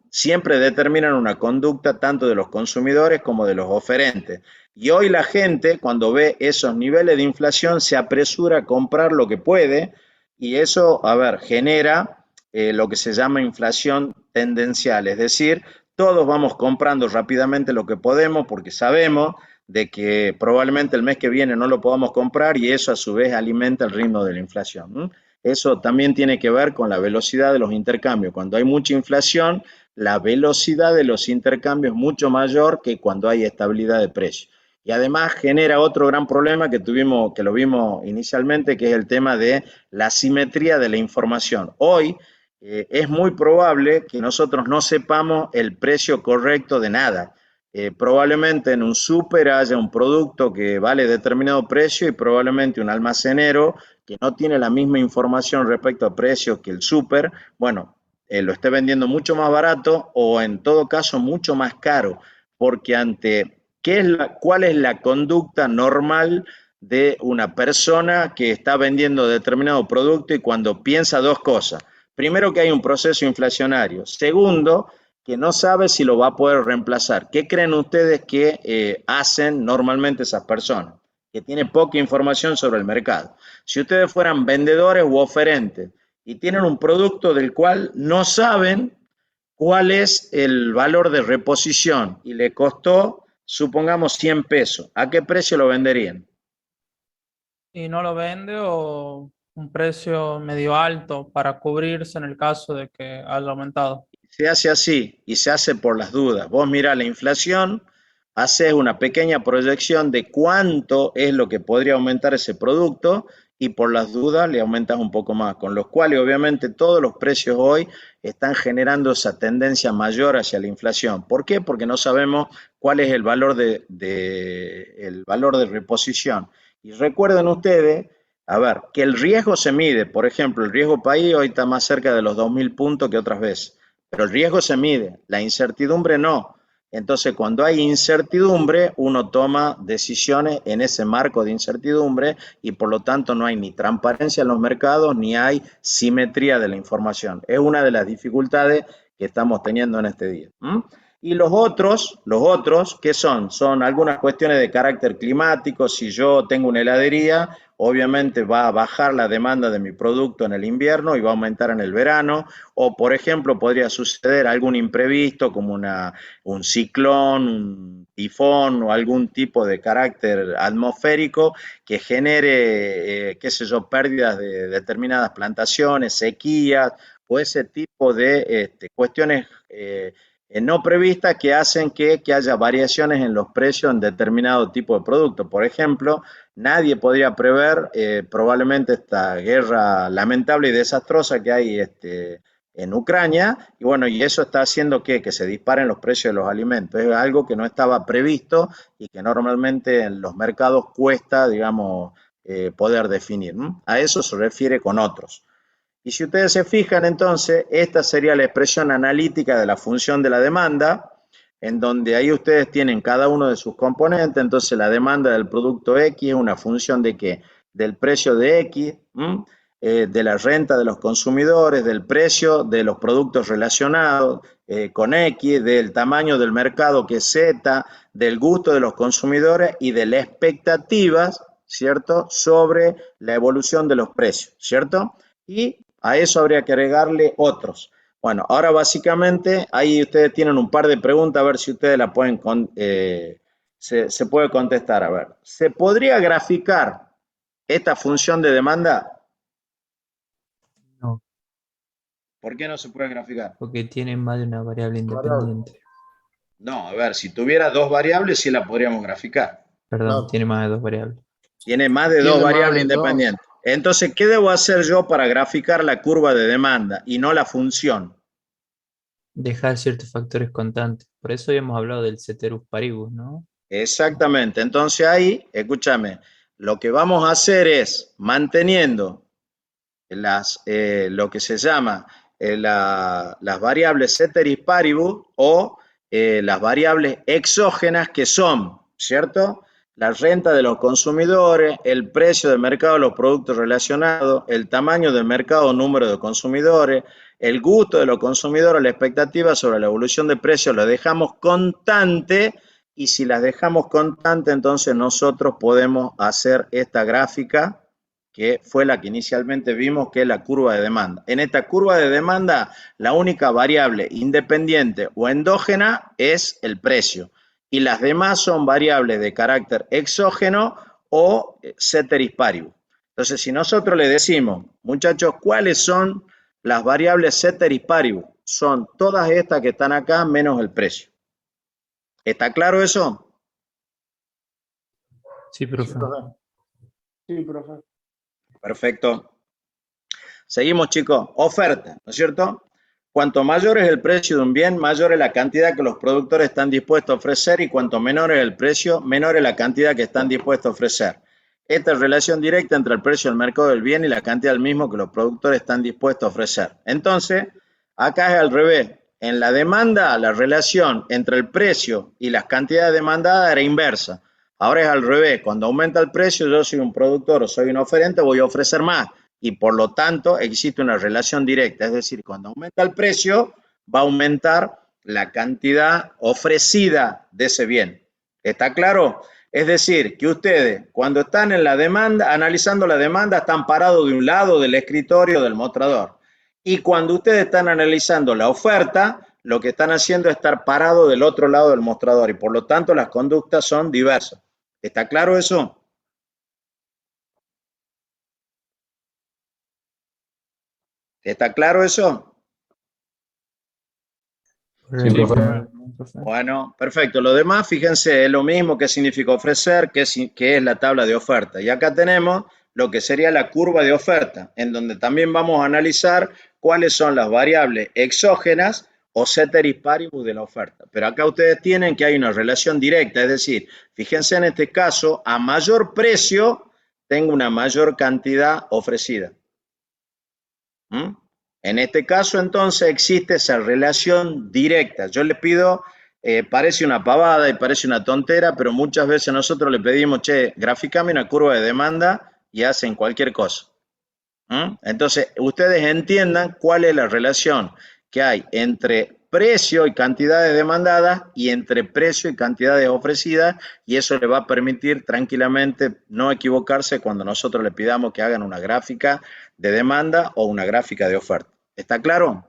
siempre determinan una conducta tanto de los consumidores como de los oferentes. Y hoy la gente, cuando ve esos niveles de inflación, se apresura a comprar lo que puede y eso, a ver, genera lo que se llama inflación tendencial, es decir, todos vamos comprando rápidamente lo que podemos porque sabemos de que probablemente el mes que viene no lo podamos comprar y eso a su vez alimenta el ritmo de la inflación. Eso también tiene que ver con la velocidad de los intercambios. Cuando hay mucha inflación, la velocidad de los intercambios es mucho mayor que cuando hay estabilidad de precio. Y además genera otro gran problema que lo vimos inicialmente, que es el tema de la asimetría de la información. Hoy es muy probable que nosotros no sepamos el precio correcto de nada. Probablemente en un súper haya un producto que vale determinado precio y probablemente un almacenero que no tiene la misma información respecto a precios que el súper, bueno, lo esté vendiendo mucho más barato o en todo caso mucho más caro, porque ante cuál es la conducta normal de una persona que está vendiendo determinado producto y cuando piensa dos cosas. Primero, que hay un proceso inflacionario. Segundo, que no sabe si lo va a poder reemplazar. ¿Qué creen ustedes que hacen normalmente esas personas? Que tienen poca información sobre el mercado. Si ustedes fueran vendedores u oferentes y tienen un producto del cual no saben cuál es el valor de reposición y le costó, supongamos, 100 pesos, ¿a qué precio lo venderían? Y no lo vende o un precio medio alto para cubrirse en el caso de que haya aumentado. Se hace así y se hace por las dudas. Vos mirá la inflación, haces una pequeña proyección de cuánto es lo que podría aumentar ese producto y por las dudas le aumentas un poco más, con los cuales obviamente todos los precios hoy están generando esa tendencia mayor hacia la inflación. ¿Por qué? Porque no sabemos cuál es el valor el valor de reposición. Y recuerden ustedes, a ver, que el riesgo se mide, por ejemplo, el riesgo país hoy está más cerca de los 2.000 puntos que otras veces. Pero el riesgo se mide, la incertidumbre no. Entonces, cuando hay incertidumbre, uno toma decisiones en ese marco de incertidumbre y por lo tanto no hay ni transparencia en los mercados ni hay simetría de la información. Es una de las dificultades que estamos teniendo en este día. Y los otros, ¿qué son? Son algunas cuestiones de carácter climático. Si yo tengo una heladería, obviamente va a bajar la demanda de mi producto en el invierno y va a aumentar en el verano. O, por ejemplo, podría suceder algún imprevisto como un ciclón, un tifón o algún tipo de carácter atmosférico que genere, qué sé yo, pérdidas de determinadas plantaciones, sequías o ese tipo de cuestiones no previstas que hacen que haya variaciones en los precios en determinado tipo de producto. Por ejemplo, nadie podría prever probablemente esta guerra lamentable y desastrosa que hay en Ucrania, y bueno, y eso está haciendo que se disparen los precios de los alimentos. Es algo que no estaba previsto y que normalmente en los mercados cuesta, digamos, poder definir. A eso se refiere con otros. Y si ustedes se fijan, entonces, esta sería la expresión analítica de la función de la demanda, en donde ahí ustedes tienen cada uno de sus componentes. Entonces, la demanda del producto X es una función de ¿qué? Del precio de X, de la renta de los consumidores, del precio de los productos relacionados con X, del tamaño del mercado que es Z, del gusto de los consumidores y de las expectativas, ¿cierto?, sobre la evolución de los precios, ¿cierto? Y a eso habría que agregarle otros. Bueno, ahora básicamente ahí ustedes tienen un par de preguntas, a ver si ustedes la pueden, se puede contestar. A ver, ¿se podría graficar esta función de demanda? No, ¿Por qué no se puede graficar? porque tiene más de una variable independiente. No, a ver, si tuviera dos variables sí la podríamos graficar. Perdón, tiene más de dos variables. Tiene más de dos variables independientes. Entonces, ¿qué debo hacer yo para graficar la curva de demanda y no la función? Dejar ciertos factores constantes. Por eso habíamos hablado del ceteris paribus, ¿no? Exactamente. Entonces ahí, escúchame, lo que vamos a hacer es manteniendo lo que se llama las variables ceteris paribus o las variables exógenas que son, ¿cierto?, la renta de los consumidores, el precio del mercado de los productos relacionados, el tamaño del mercado o número de consumidores, el gusto de los consumidores, la expectativa sobre la evolución de precios, lo dejamos constante, y si las dejamos constante, entonces nosotros podemos hacer esta gráfica, que fue la que inicialmente vimos, que es la curva de demanda. En esta curva de demanda, la única variable independiente o endógena es el precio, y las demás son variables de carácter exógeno o ceteris paribus. Entonces, si nosotros le decimos, muchachos, ¿cuáles son las variables ceteris paribus? Son todas estas que están acá menos el precio. ¿Está claro eso? Sí, profe. Sí, profe. Perfecto. Seguimos, chicos. Oferta, ¿no es cierto? Cuanto mayor es el precio de un bien, mayor es la cantidad que los productores están dispuestos a ofrecer, y cuanto menor es el precio, menor es la cantidad que están dispuestos a ofrecer. Esta es relación directa entre el precio del mercado del bien y la cantidad del mismo que los productores están dispuestos a ofrecer. Entonces, acá es al revés. En la demanda, la relación entre el precio y las cantidades demandadas era inversa. Ahora es al revés. Cuando aumenta el precio, yo soy un productor o soy un oferente, voy a ofrecer más. Y por lo tanto existe una relación directa, es decir, cuando aumenta el precio va a aumentar la cantidad ofrecida de ese bien. ¿Está claro? Es decir, que ustedes cuando están en la demanda, analizando la demanda, están parados de un lado del escritorio del mostrador, y cuando ustedes están analizando la oferta, lo que están haciendo es estar parados del otro lado del mostrador, y por lo tanto las conductas son diversas. ¿Está claro eso? ¿Está claro eso? Sí, profe. Bueno, perfecto. Lo demás, fíjense, es lo mismo. ¿Qué significa ofrecer? ¿Qué es la tabla de oferta? Y acá tenemos lo que sería la curva de oferta, en donde también vamos a analizar cuáles son las variables exógenas o ceteris paribus de la oferta. Pero acá ustedes tienen que hay una relación directa, es decir, fíjense en este caso, a mayor precio, tengo una mayor cantidad ofrecida. En este caso, entonces, existe esa relación directa. Yo le pido, parece una pavada y parece una tontera, pero muchas veces nosotros le pedimos, che, grafícame una curva de demanda, y hacen cualquier cosa. Entonces, ustedes entiendan cuál es la relación que hay entre precio y cantidades demandadas y entre precio y cantidades ofrecidas, y eso le va a permitir tranquilamente no equivocarse cuando nosotros le pidamos que hagan una gráfica de demanda o una gráfica de oferta. ¿Está claro?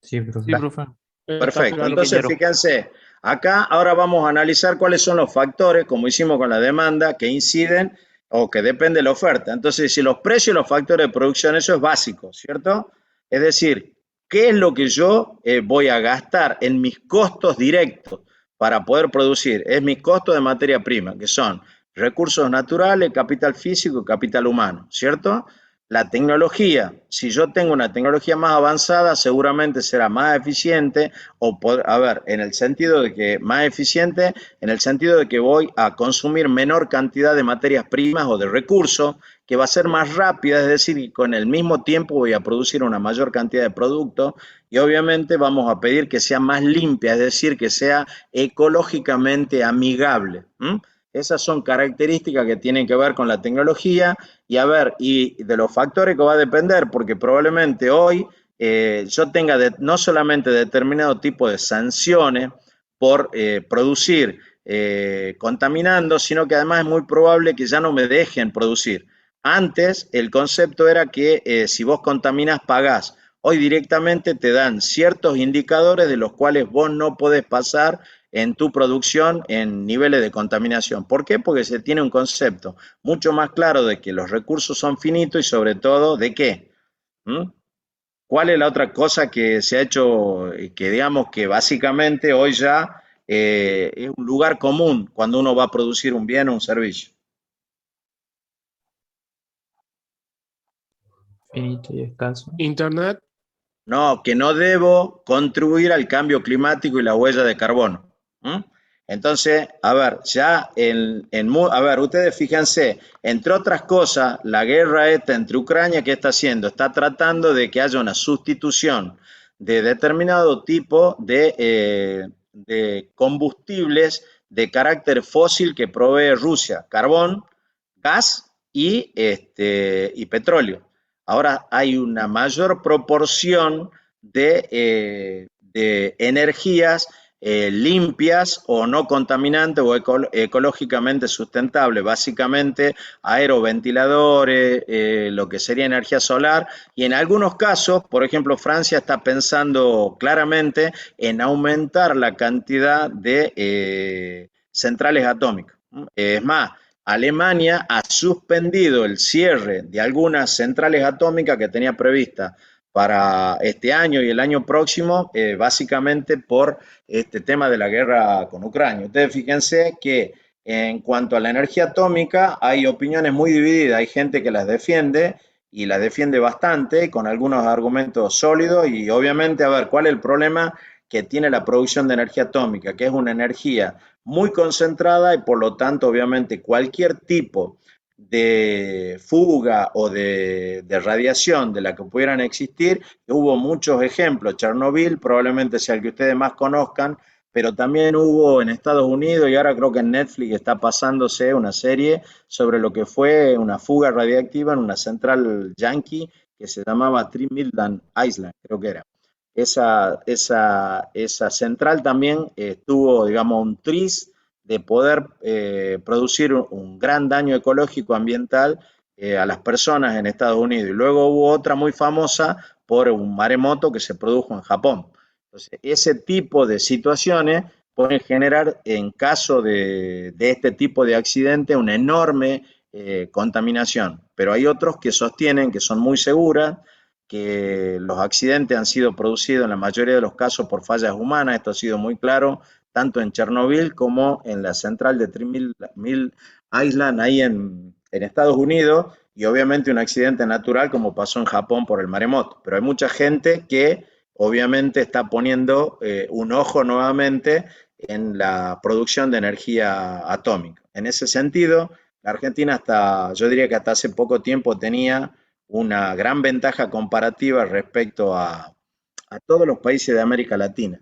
Sí, profe. Sí, profe. Perfecto. claro, Entonces, compañero. fíjense, acá ahora vamos a analizar cuáles son los factores, como hicimos con la demanda, que inciden o que depende de la oferta. Entonces, si los precios y los factores de producción, eso es básico, ¿cierto? Es decir, ¿qué es lo que yo voy a gastar en mis costos directos para poder producir? Es mis costos de materia prima, que son recursos naturales, capital físico y capital humano, ¿cierto? La tecnología, si yo tengo una tecnología más avanzada, seguramente será más eficiente o, a ver, en el sentido de que más eficiente, en el sentido de que voy a consumir menor cantidad de materias primas o de recursos, que va a ser más rápida, es decir, que con el mismo tiempo voy a producir una mayor cantidad de productos y obviamente vamos a pedir que sea más limpia, es decir, que sea ecológicamente amigable. Esas son características que tienen que ver con la tecnología y a ver, y de los factores que va a depender, porque probablemente hoy yo tenga no solamente determinado tipo de sanciones por producir contaminando, sino que además es muy probable que ya no me dejen producir. Antes el concepto era que si vos contaminas pagás. Hoy directamente te dan ciertos indicadores de los cuales vos no podés pasar en tu producción en niveles de contaminación. ¿Por qué? Porque se tiene un concepto mucho más claro de que los recursos son finitos y sobre todo de qué. ¿Cuál es la otra cosa que se ha hecho, que digamos que básicamente hoy ya es un lugar común cuando uno va a producir un bien o un servicio? Finito y escaso. Internet. No, que no debo contribuir al cambio climático y la huella de carbono. Entonces, a ver, ya a ver, ustedes fíjense, entre otras cosas, la guerra esta entre Ucrania, ¿qué está haciendo? Está tratando de que haya una sustitución de determinado tipo de combustibles de carácter fósil que provee Rusia, carbón, gas y petróleo. Ahora hay una mayor proporción de energías limpias o no contaminantes o ecológicamente sustentables, básicamente aeroventiladores, lo que sería energía solar, y en algunos casos, por ejemplo, Francia está pensando claramente en aumentar la cantidad de centrales atómicas. Es más, Alemania ha suspendido el cierre de algunas centrales atómicas que tenía prevista para este año y el año próximo, básicamente por este tema de la guerra con Ucrania. Ustedes fíjense que en cuanto a la energía atómica hay opiniones muy divididas. Hay gente que las defiende y las defiende bastante con algunos argumentos sólidos y obviamente, a ver, ¿cuál es el problema que tiene la producción de energía atómica? Que es una energía muy concentrada y por lo tanto, obviamente, cualquier tipo de fuga o de radiación de la que pudieran existir, hubo muchos ejemplos. Chernobyl probablemente sea el que ustedes más conozcan, pero también hubo en Estados Unidos y ahora creo que en Netflix está pasándose una serie sobre lo que fue una fuga radiactiva en una central yankee que se llamaba Three Mile Island, creo que era. Esa central también tuvo, digamos, un tris de poder producir un gran daño ecológico ambiental a las personas en Estados Unidos. Y luego hubo otra muy famosa por un maremoto que se produjo en Japón. Entonces, ese tipo de situaciones pueden generar, en caso de este tipo de accidente, una enorme contaminación. Pero hay otros que sostienen que son muy seguras, que los accidentes han sido producidos en la mayoría de los casos por fallas humanas. Esto ha sido muy claro tanto en Chernobyl como en la central de Three Mile Island ahí en Estados Unidos, y obviamente un accidente natural como pasó en Japón por el maremoto. Pero hay mucha gente que obviamente está poniendo un ojo nuevamente en la producción de energía atómica. En ese sentido, la Argentina yo diría que hasta hace poco tiempo tenía una gran ventaja comparativa respecto a todos los países de América Latina.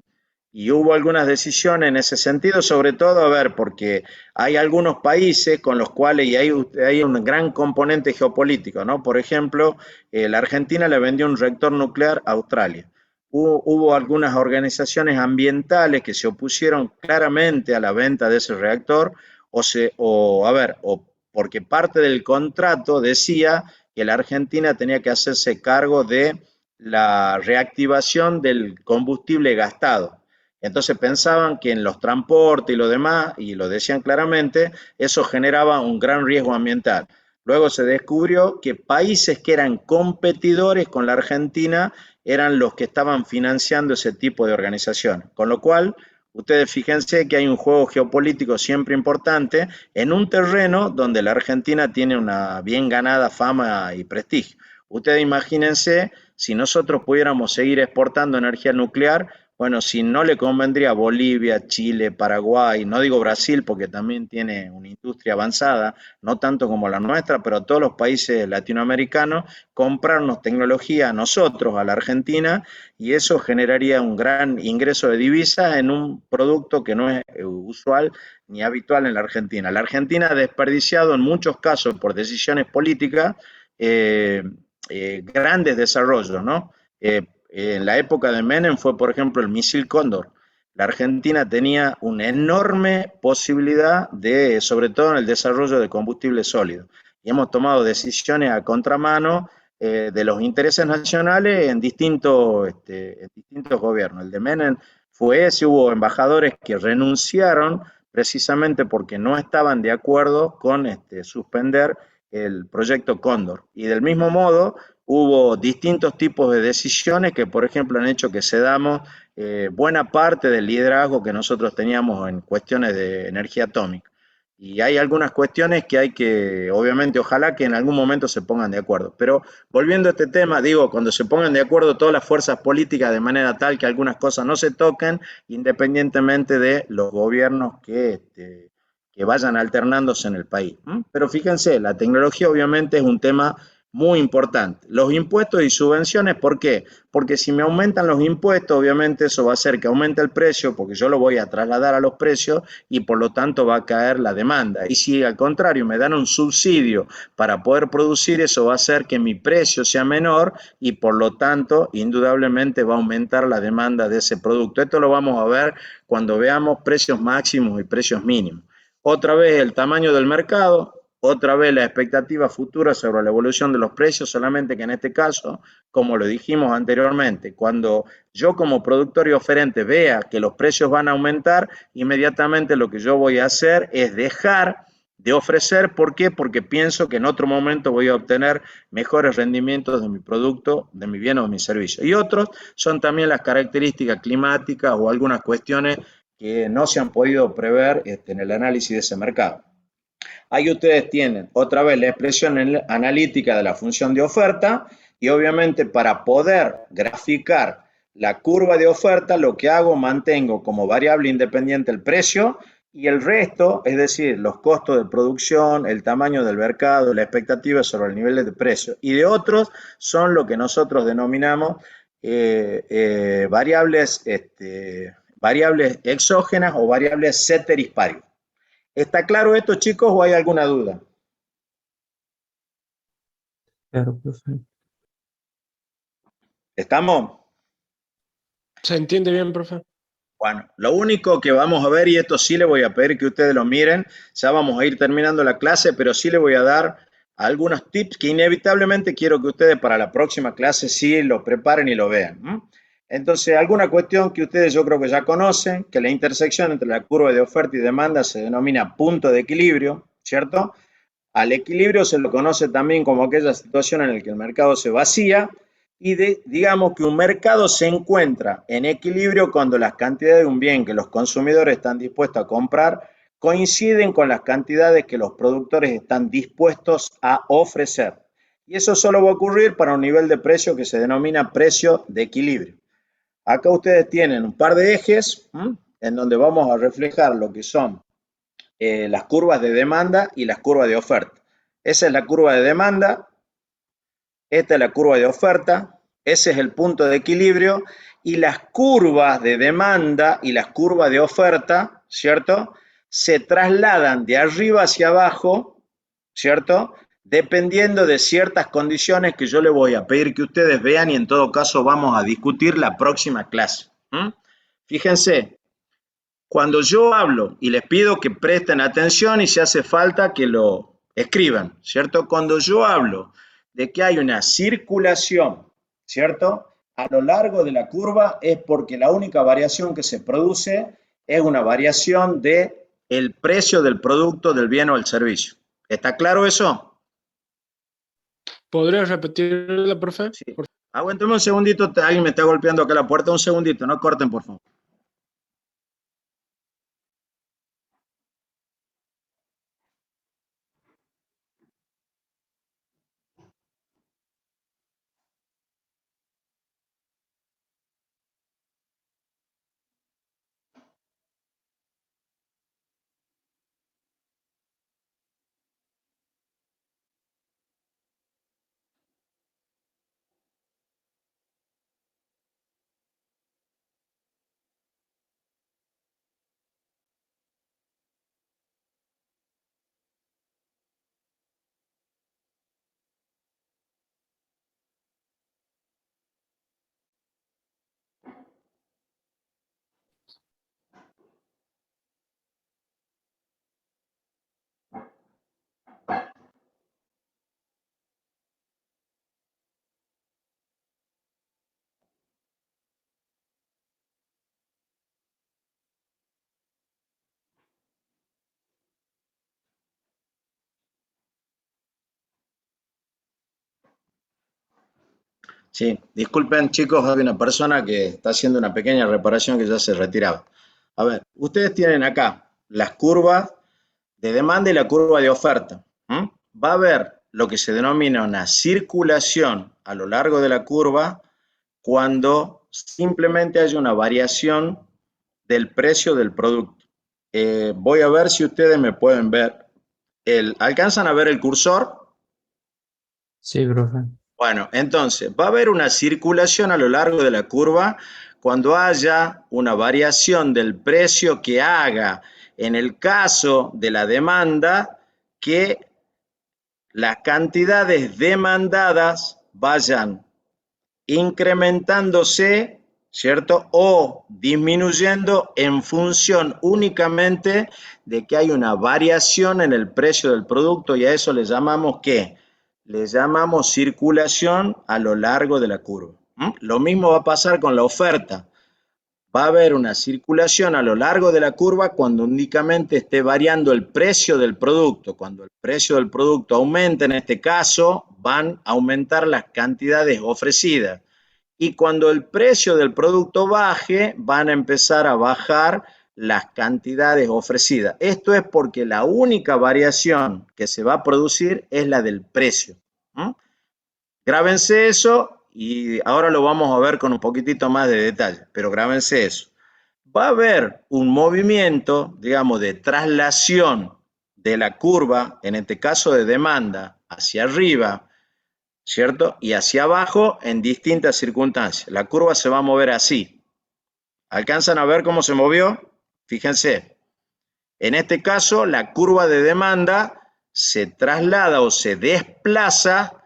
Y hubo algunas decisiones en ese sentido, sobre todo, a ver, porque hay algunos países con los cuales, y hay un gran componente geopolítico, ¿no? Por ejemplo, la Argentina le vendió un reactor nuclear a Australia. Hubo algunas organizaciones ambientales que se opusieron claramente a la venta de ese reactor, o porque parte del contrato decía que la Argentina tenía que hacerse cargo de la reactivación del combustible gastado. Entonces pensaban que en los transportes y lo demás, y lo decían claramente, eso generaba un gran riesgo ambiental. Luego se descubrió que países que eran competidores con la Argentina eran los que estaban financiando ese tipo de organizaciones. Con lo cual, ustedes fíjense que hay un juego geopolítico siempre importante en un terreno donde la Argentina tiene una bien ganada fama y prestigio. Ustedes imagínense si nosotros pudiéramos seguir exportando energía nuclear, bueno, si no le convendría a Bolivia, Chile, Paraguay, no digo Brasil porque también tiene una industria avanzada, no tanto como la nuestra, pero todos los países latinoamericanos, comprarnos tecnología a nosotros, a la Argentina, y eso generaría un gran ingreso de divisas en un producto que no es usual ni habitual en la Argentina. La Argentina ha desperdiciado en muchos casos por decisiones políticas grandes desarrollos, ¿no? En la época de Menem fue, por ejemplo, el misil Cóndor. La Argentina tenía una enorme posibilidad de, sobre todo en el desarrollo de combustible sólido. Y hemos tomado decisiones a contramano de los intereses nacionales en distintos gobiernos. El de Menem fue ese, hubo embajadores que renunciaron precisamente porque no estaban de acuerdo con suspender el proyecto Cóndor. Y del mismo modo, hubo distintos tipos de decisiones que, por ejemplo, han hecho que cedamos buena parte del liderazgo que nosotros teníamos en cuestiones de energía atómica. Y hay algunas cuestiones que hay que, obviamente, ojalá que en algún momento se pongan de acuerdo. Pero volviendo a este tema, digo, cuando se pongan de acuerdo todas las fuerzas políticas de manera tal que algunas cosas no se toquen, independientemente de los gobiernos que vayan alternándose en el país. Pero fíjense, la tecnología obviamente es un tema muy importante. Los impuestos y subvenciones, ¿por qué? Porque si me aumentan los impuestos, obviamente eso va a hacer que aumente el precio, porque yo lo voy a trasladar a los precios y por lo tanto va a caer la demanda. Y si al contrario me dan un subsidio para poder producir, eso va a hacer que mi precio sea menor y por lo tanto, indudablemente va a aumentar la demanda de ese producto. Esto lo vamos a ver cuando veamos precios máximos y precios mínimos. Otra vez el tamaño del mercado, otra vez la expectativa futura sobre la evolución de los precios, solamente que en este caso, como lo dijimos anteriormente, cuando yo como productor y oferente vea que los precios van a aumentar, inmediatamente lo que yo voy a hacer es dejar de ofrecer. ¿Por qué? Porque pienso que en otro momento voy a obtener mejores rendimientos de mi producto, de mi bien o de mi servicio. Y otros son también las características climáticas o algunas cuestiones que no se han podido prever en el análisis de ese mercado. Ahí ustedes tienen otra vez la expresión analítica de la función de oferta y obviamente para poder graficar la curva de oferta lo que hago, mantengo como variable independiente el precio y el resto, es decir, los costos de producción, el tamaño del mercado, la expectativa sobre el nivel de precio y de otros son lo que nosotros denominamos variables exógenas o variables ceteris paribus. ¿Está claro esto, chicos, o hay alguna duda? Claro, profe. ¿Estamos? ¿Se entiende bien, profe? Bueno, lo único que vamos a ver, y esto sí le voy a pedir que ustedes lo miren, ya vamos a ir terminando la clase, pero sí le voy a dar algunos tips que inevitablemente quiero que ustedes para la próxima clase sí lo preparen y lo vean. Entonces, alguna cuestión que ustedes yo creo que ya conocen, que la intersección entre la curva de oferta y demanda se denomina punto de equilibrio, ¿cierto? Al equilibrio se lo conoce también como aquella situación en la que el mercado se vacía y digamos que un mercado se encuentra en equilibrio cuando las cantidades de un bien que los consumidores están dispuestos a comprar coinciden con las cantidades que los productores están dispuestos a ofrecer. Y eso solo va a ocurrir para un nivel de precio que se denomina precio de equilibrio. Acá ustedes tienen un par de ejes en donde vamos a reflejar lo que son las curvas de demanda y las curvas de oferta. Esa es la curva de demanda, esta es la curva de oferta, ese es el punto de equilibrio y las curvas de demanda y las curvas de oferta, ¿cierto? Se trasladan de arriba hacia abajo, ¿cierto? Dependiendo de ciertas condiciones que yo le voy a pedir que ustedes vean y en todo caso vamos a discutir la próxima clase. Fíjense, cuando yo hablo y les pido que presten atención y si hace falta que lo escriban, ¿cierto? Cuando yo hablo de que hay una circulación, ¿cierto? A lo largo de la curva es porque la única variación que se produce es una variación de el precio del producto, del bien o del servicio. ¿Está claro eso? ¿Podría repetirla, profe? Sí. Aguántame un segundito, alguien me está golpeando acá la puerta, un segundito, no corten, por favor. Sí, disculpen chicos, hay una persona que está haciendo una pequeña reparación que ya se retiraba. A ver, ustedes tienen acá las curvas de demanda y la curva de oferta. Va a haber lo que se denomina una circulación a lo largo de la curva cuando simplemente hay una variación del precio del producto. Voy a ver si ustedes me pueden ver. ¿Alcanzan a ver el cursor? Sí, profe. Bueno, entonces va a haber una circulación a lo largo de la curva cuando haya una variación del precio que haga, en el caso de la demanda, que las cantidades demandadas vayan incrementándose, ¿cierto? O disminuyendo en función únicamente de que hay una variación en el precio del producto y a eso le llamamos ¿qué? Le llamamos circulación a lo largo de la curva. Lo mismo va a pasar con la oferta. Va a haber una circulación a lo largo de la curva cuando únicamente esté variando el precio del producto. Cuando el precio del producto aumenta, en este caso, van a aumentar las cantidades ofrecidas. Y cuando el precio del producto baje, van a empezar a bajar las cantidades ofrecidas. Esto es porque la única variación que se va a producir es la del precio. Grábense eso y ahora lo vamos a ver con un poquitito más de detalle, pero grábense eso. Va a haber un movimiento, digamos, de traslación de la curva, en este caso de demanda, hacia arriba, ¿cierto? Y hacia abajo en distintas circunstancias. La curva se va a mover así. ¿Alcanzan a ver cómo se movió? Fíjense. En este caso, la curva de demanda se traslada o se desplaza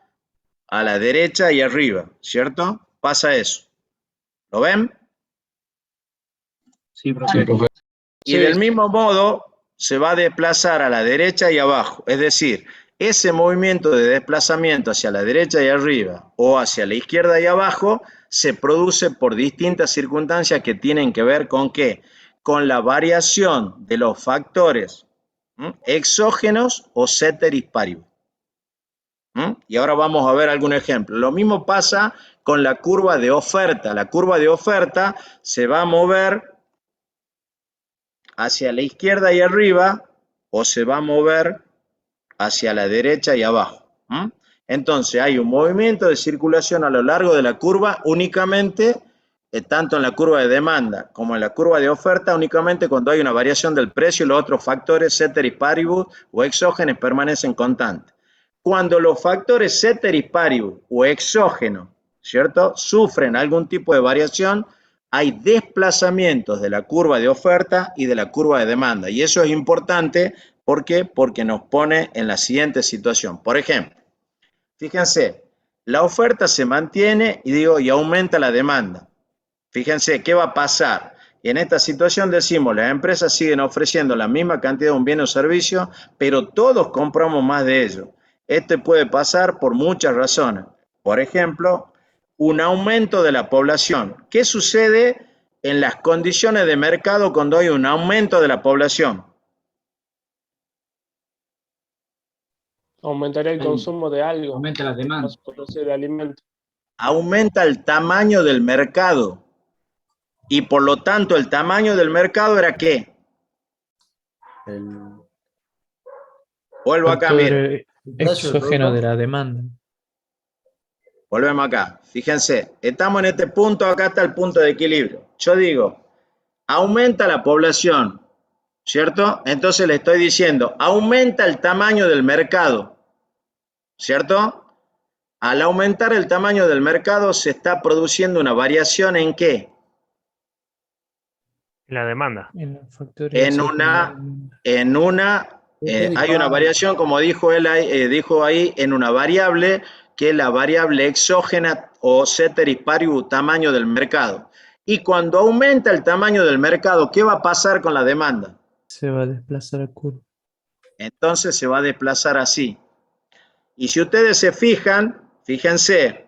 a la derecha y arriba, ¿cierto? Pasa eso. ¿Lo ven? Sí, profe. Y del mismo modo se va a desplazar a la derecha y abajo. Es decir, ese movimiento de desplazamiento hacia la derecha y arriba o hacia la izquierda y abajo se produce por distintas circunstancias que tienen que ver con ¿qué? Con la variación de los factores exógenos o ceteris paribus. Y ahora vamos a ver algún ejemplo. Lo mismo pasa con la curva de oferta. La curva de oferta se va a mover hacia la izquierda y arriba o se va a mover hacia la derecha y abajo. Entonces hay un movimiento de circulación a lo largo de la curva únicamente, tanto en la curva de demanda como en la curva de oferta, únicamente cuando hay una variación del precio y los otros factores ceteris paribus o exógenos permanecen constantes. Cuando los factores ceteris paribus o exógenos, ¿cierto?, sufren algún tipo de variación, hay desplazamientos de la curva de oferta y de la curva de demanda. Y eso es importante, ¿por qué? Porque nos pone en la siguiente situación. Por ejemplo, fíjense, la oferta se mantiene y aumenta la demanda. Fíjense, ¿qué va a pasar? En esta situación decimos, las empresas siguen ofreciendo la misma cantidad de un bien o servicio, pero todos compramos más de ello. Esto puede pasar por muchas razones. Por ejemplo, un aumento de la población. ¿Qué sucede en las condiciones de mercado cuando hay un aumento de la población? Aumentaría el consumo de algo. Aumenta la demanda. De alimentos. Aumenta el tamaño del mercado. Y por lo tanto, el tamaño del mercado era ¿qué? Vuelvo acá, mire. Exógeno de la demanda. Volvemos acá. Fíjense, estamos en este punto, acá está el punto de equilibrio. Yo digo, aumenta la población, ¿cierto? Entonces le estoy diciendo, aumenta el tamaño del mercado, ¿cierto? Al aumentar el tamaño del mercado se está produciendo una variación ¿en qué? La demanda. Hay una variación, como dijo él, dijo ahí, en una variable que es la variable exógena o ceteris paribus, tamaño del mercado. Y cuando aumenta el tamaño del mercado, ¿qué va a pasar con la demanda? Se va a desplazar el curva. Entonces se va a desplazar así. Y si ustedes se fijan, fíjense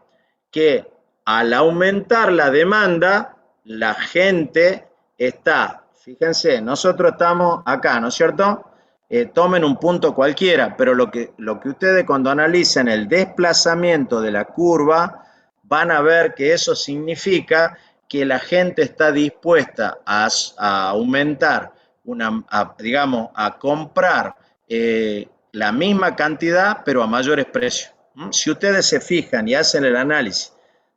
que al aumentar la demanda, la gente está, fíjense, nosotros estamos acá, ¿no es cierto? Tomen un punto cualquiera, pero lo que ustedes cuando analicen el desplazamiento de la curva, van a ver que eso significa que la gente está dispuesta a aumentar, a comprar la misma cantidad, pero a mayores precios. Si ustedes se fijan y hacen el análisis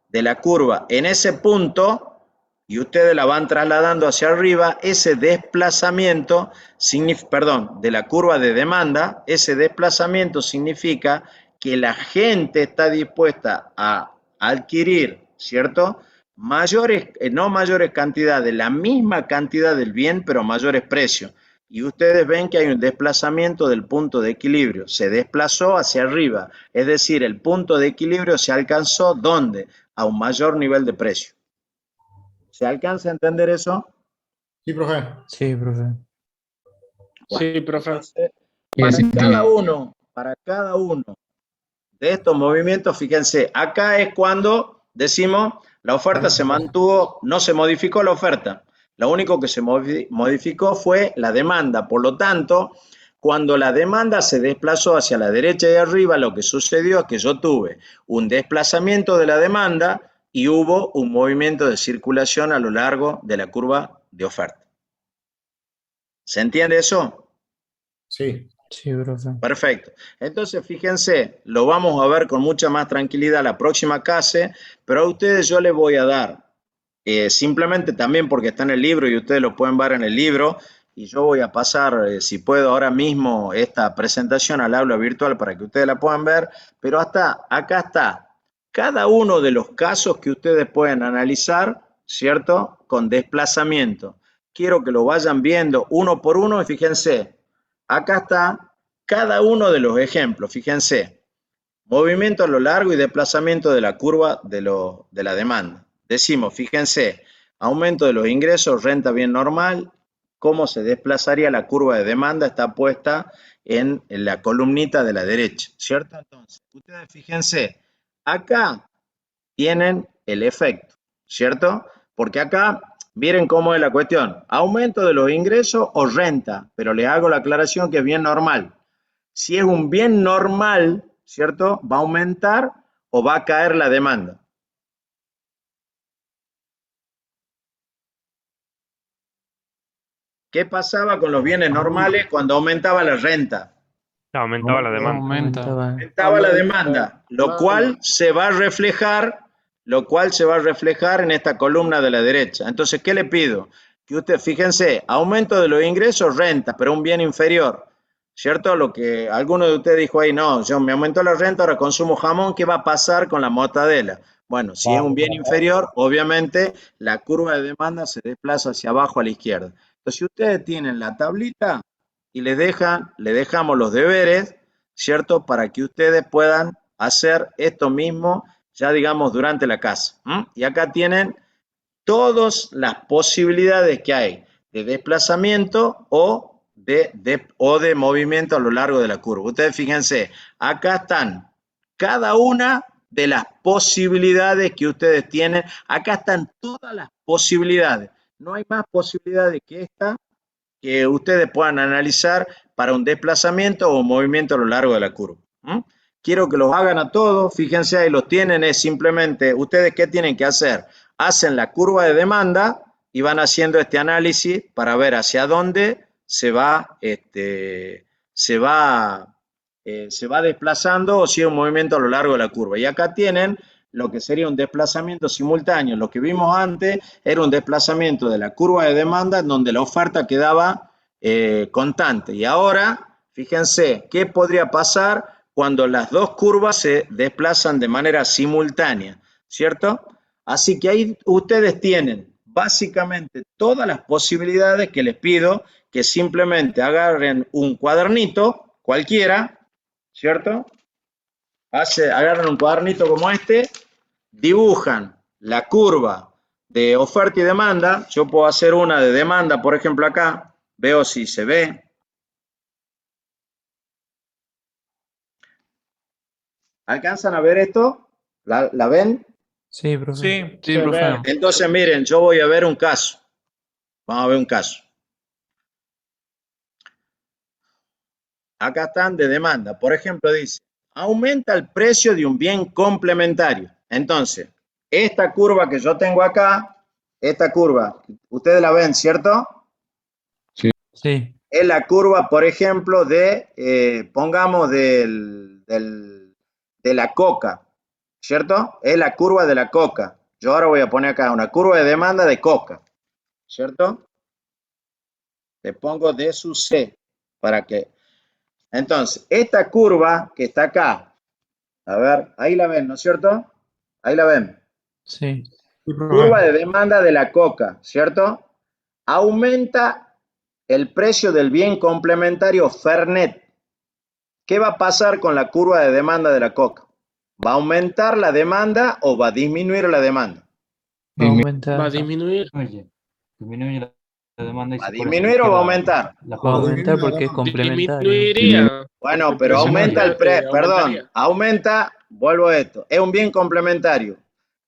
de la curva en ese punto, y ustedes la van trasladando hacia arriba, ese desplazamiento, de la curva de demanda, ese desplazamiento significa que la gente está dispuesta a adquirir, ¿cierto? No mayores cantidades, la misma cantidad del bien, pero a mayores precios. Y ustedes ven que hay un desplazamiento del punto de equilibrio, se desplazó hacia arriba, es decir, el punto de equilibrio se alcanzó, ¿dónde? A un mayor nivel de precio. ¿Se alcanza a entender eso? Sí, profe. Sí, profe. Sí, profe. Para cada uno de estos movimientos, fíjense, acá es cuando decimos la oferta se mantuvo, no se modificó la oferta. Lo único que se modificó fue la demanda. Por lo tanto, cuando la demanda se desplazó hacia la derecha y arriba, lo que sucedió es que yo tuve un desplazamiento de la demanda y hubo un movimiento de circulación a lo largo de la curva de oferta. ¿Se entiende eso? Sí. Sí, profe. Perfecto. Entonces, fíjense, lo vamos a ver con mucha más tranquilidad la próxima clase, pero a ustedes yo les voy a dar, simplemente también porque está en el libro y ustedes lo pueden ver en el libro, y yo voy a pasar, si puedo ahora mismo, esta presentación al aula virtual para que ustedes la puedan ver, pero acá está cada uno de los casos que ustedes pueden analizar, ¿cierto? Con desplazamiento. Quiero que lo vayan viendo uno por uno y fíjense, acá está cada uno de los ejemplos, fíjense, movimiento a lo largo y desplazamiento de la curva de la demanda. Decimos, fíjense, aumento de los ingresos, renta bien normal, cómo se desplazaría la curva de demanda está puesta en la columnita de la derecha, ¿cierto? Entonces, ustedes fíjense, acá tienen el efecto, ¿cierto? Porque acá, miren cómo es la cuestión, aumento de los ingresos o renta, pero les hago la aclaración que es bien normal. Si es un bien normal, ¿cierto? ¿Va a aumentar o va a caer la demanda? ¿Qué pasaba con los bienes normales cuando aumentaba la renta? Aumentaba la demanda. Aumentaba la demanda, lo cual se va a reflejar en esta columna de la derecha. Entonces, ¿qué le pido? Que usted, fíjense, aumento de los ingresos, renta, pero un bien inferior, ¿cierto? Lo que alguno de ustedes dijo ahí, no, yo me aumentó la renta, ahora consumo jamón, ¿qué va a pasar con la mortadela? Bueno, si es un bien inferior, obviamente la curva de demanda se desplaza hacia abajo a la izquierda. Entonces, si ustedes tienen la tablita y le dejamos los deberes, ¿cierto? Para que ustedes puedan hacer esto mismo, ya digamos, durante la clase. Y acá tienen todas las posibilidades que hay de desplazamiento o de movimiento a lo largo de la curva. Ustedes fíjense, acá están cada una de las posibilidades que ustedes tienen. Acá están todas las posibilidades. No hay más posibilidades que esta que ustedes puedan analizar para un desplazamiento o movimiento a lo largo de la curva. Quiero que los hagan a todos, fíjense ahí los tienen, es simplemente, ¿ustedes qué tienen que hacer? Hacen la curva de demanda y van haciendo este análisis para ver hacia dónde se va desplazando o si es un movimiento a lo largo de la curva. Y acá tienen lo que sería un desplazamiento simultáneo. Lo que vimos antes era un desplazamiento de la curva de demanda en donde la oferta quedaba constante. Y ahora, fíjense, ¿qué podría pasar cuando las dos curvas se desplazan de manera simultánea? ¿Cierto? Así que ahí ustedes tienen básicamente todas las posibilidades que les pido que simplemente agarren un cuadernito cualquiera, ¿cierto? Agarran un cuadernito como este, dibujan la curva de oferta y demanda. Yo puedo hacer una de demanda, por ejemplo, acá. Veo si se ve. ¿Alcanzan a ver esto? ¿La ven? Sí, profe. Sí, profe. Entonces, miren, yo voy a ver un caso. Vamos a ver un caso. Acá están de demanda. Por ejemplo, dice, aumenta el precio de un bien complementario. Entonces, esta curva que yo tengo acá, esta curva, ustedes la ven, ¿cierto? Sí. Es la curva, por ejemplo, pongamos, de la coca, ¿cierto? Es la curva de la coca. Yo ahora voy a poner acá una curva de demanda de coca, ¿cierto? Le pongo D sub C para que... Entonces, esta curva que está acá, a ver, ahí la ven, ¿no es cierto? Ahí la ven. Sí. Curva de demanda de la coca, ¿cierto? Aumenta el precio del bien complementario Fernet. ¿Qué va a pasar con la curva de demanda de la coca? ¿Va a aumentar la demanda o va a disminuir la demanda? Va a aumentar. Va a disminuir. Disminuye la demanda y ¿Va a se pone disminuir o va a aumentar? la Va a aumentar porque es complementario. Disminuiría. Bueno, porque el pero precio aumenta el precio, perdón, aumentaría. aumenta, vuelvo a esto, es un bien complementario.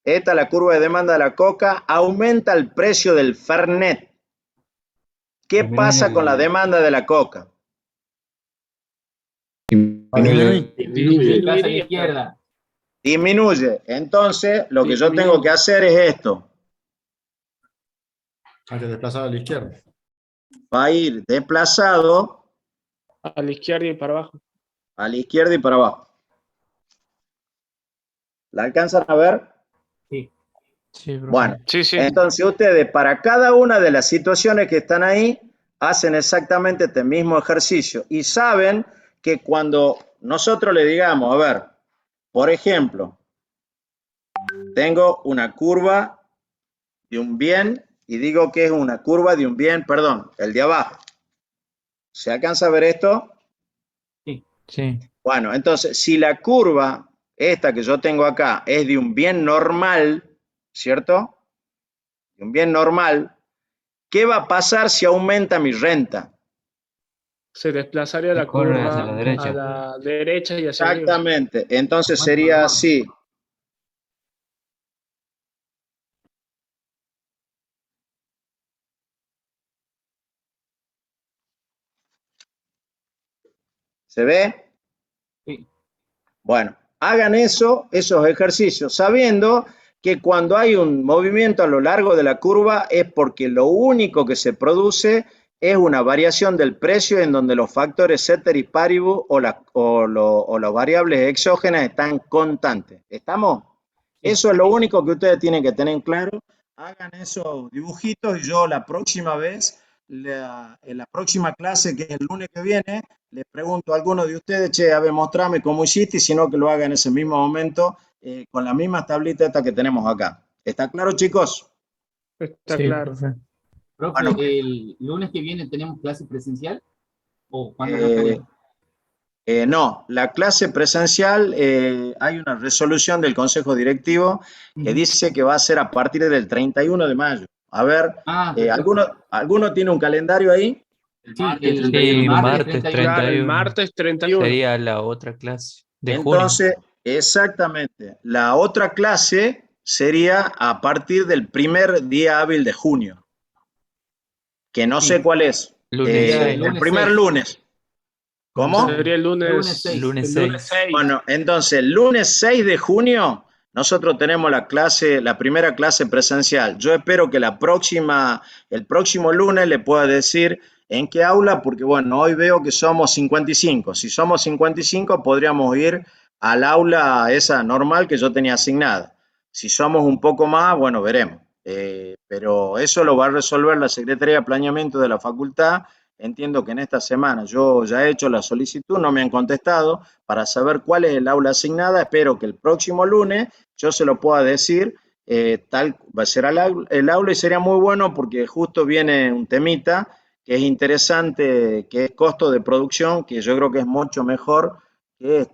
Esta es la curva de demanda de la coca, aumenta el precio del Fernet. ¿Qué pasa con la demanda de la coca? Disminuye. Casa a la izquierda. Disminuye. Entonces, lo que yo tengo que hacer es esto. Hay que desplazar a la izquierda. Va a ir desplazado A la izquierda y para abajo. a la izquierda y para abajo. ¿La alcanzan a ver? Sí. Sí, profe. Bueno, Sí, sí. entonces ustedes para cada una de las situaciones que están ahí hacen exactamente este mismo ejercicio y saben que cuando nosotros le digamos, a ver, por ejemplo, tengo una curva de un bien y digo que es una curva de un bien, perdón, el de abajo. ¿Se alcanza a ver esto? Sí. Bueno, entonces, si la curva, esta que yo tengo acá, es de un bien normal, ¿cierto? De un bien normal, ¿qué va a pasar si aumenta mi renta? Se desplazaría la corre curva hacia la derecha. a la derecha y hacia arriba. Exactamente, entonces sería así. ¿Se ve? Sí. Bueno, hagan esos ejercicios, sabiendo que cuando hay un movimiento a lo largo de la curva es porque lo único que se produce es una variación del precio en donde los factores ceteris paribus o las variables exógenas están constantes. ¿Estamos? Eso es lo único que ustedes tienen que tener claro. Hagan esos dibujitos y yo la próxima vez, en la próxima clase, que es el lunes que viene, les pregunto a alguno de ustedes, che, a ver, mostrame cómo hiciste, y si no, que lo haga en ese mismo momento con las mismas tablitas estas que tenemos acá. ¿Está claro, chicos? Está Sí, claro. profe. Profe, Bueno, ¿el lunes que viene tenemos clase presencial? ¿O cuándo no eh, estaría? no, la clase presencial, hay una resolución del Consejo Directivo que dice que va a ser a partir del 31 de mayo. A ver, Perfecto. ¿alguno tiene un calendario ahí? Sí, Sí, martes 31. Claro, el 31. martes 31. Sería la otra clase de junio. Entonces, exactamente, la otra clase sería a partir del primer día hábil de junio, que no sé cuál es. Lunes Sería 6. El primer 6. lunes. ¿Cómo? Sería el Lunes lunes, 6. Lunes el lunes 6. 6. Bueno, entonces, el lunes 6 de junio, nosotros tenemos la primera clase presencial. Yo espero que el próximo lunes le pueda decir en qué aula, porque bueno, hoy veo que somos 55. Si somos 55, podríamos ir al aula esa normal que yo tenía asignada. Si somos un poco más, bueno, veremos. Pero eso lo va a resolver la Secretaría de Planeamiento de la facultad. Entiendo que en esta semana yo ya he hecho la solicitud, no me han contestado para saber cuál es el aula asignada. Espero que el próximo lunes yo se lo pueda decir, tal va a ser el aula, y sería muy bueno porque justo viene un temita que es interesante, que es costo de producción, que yo creo que es mucho mejor que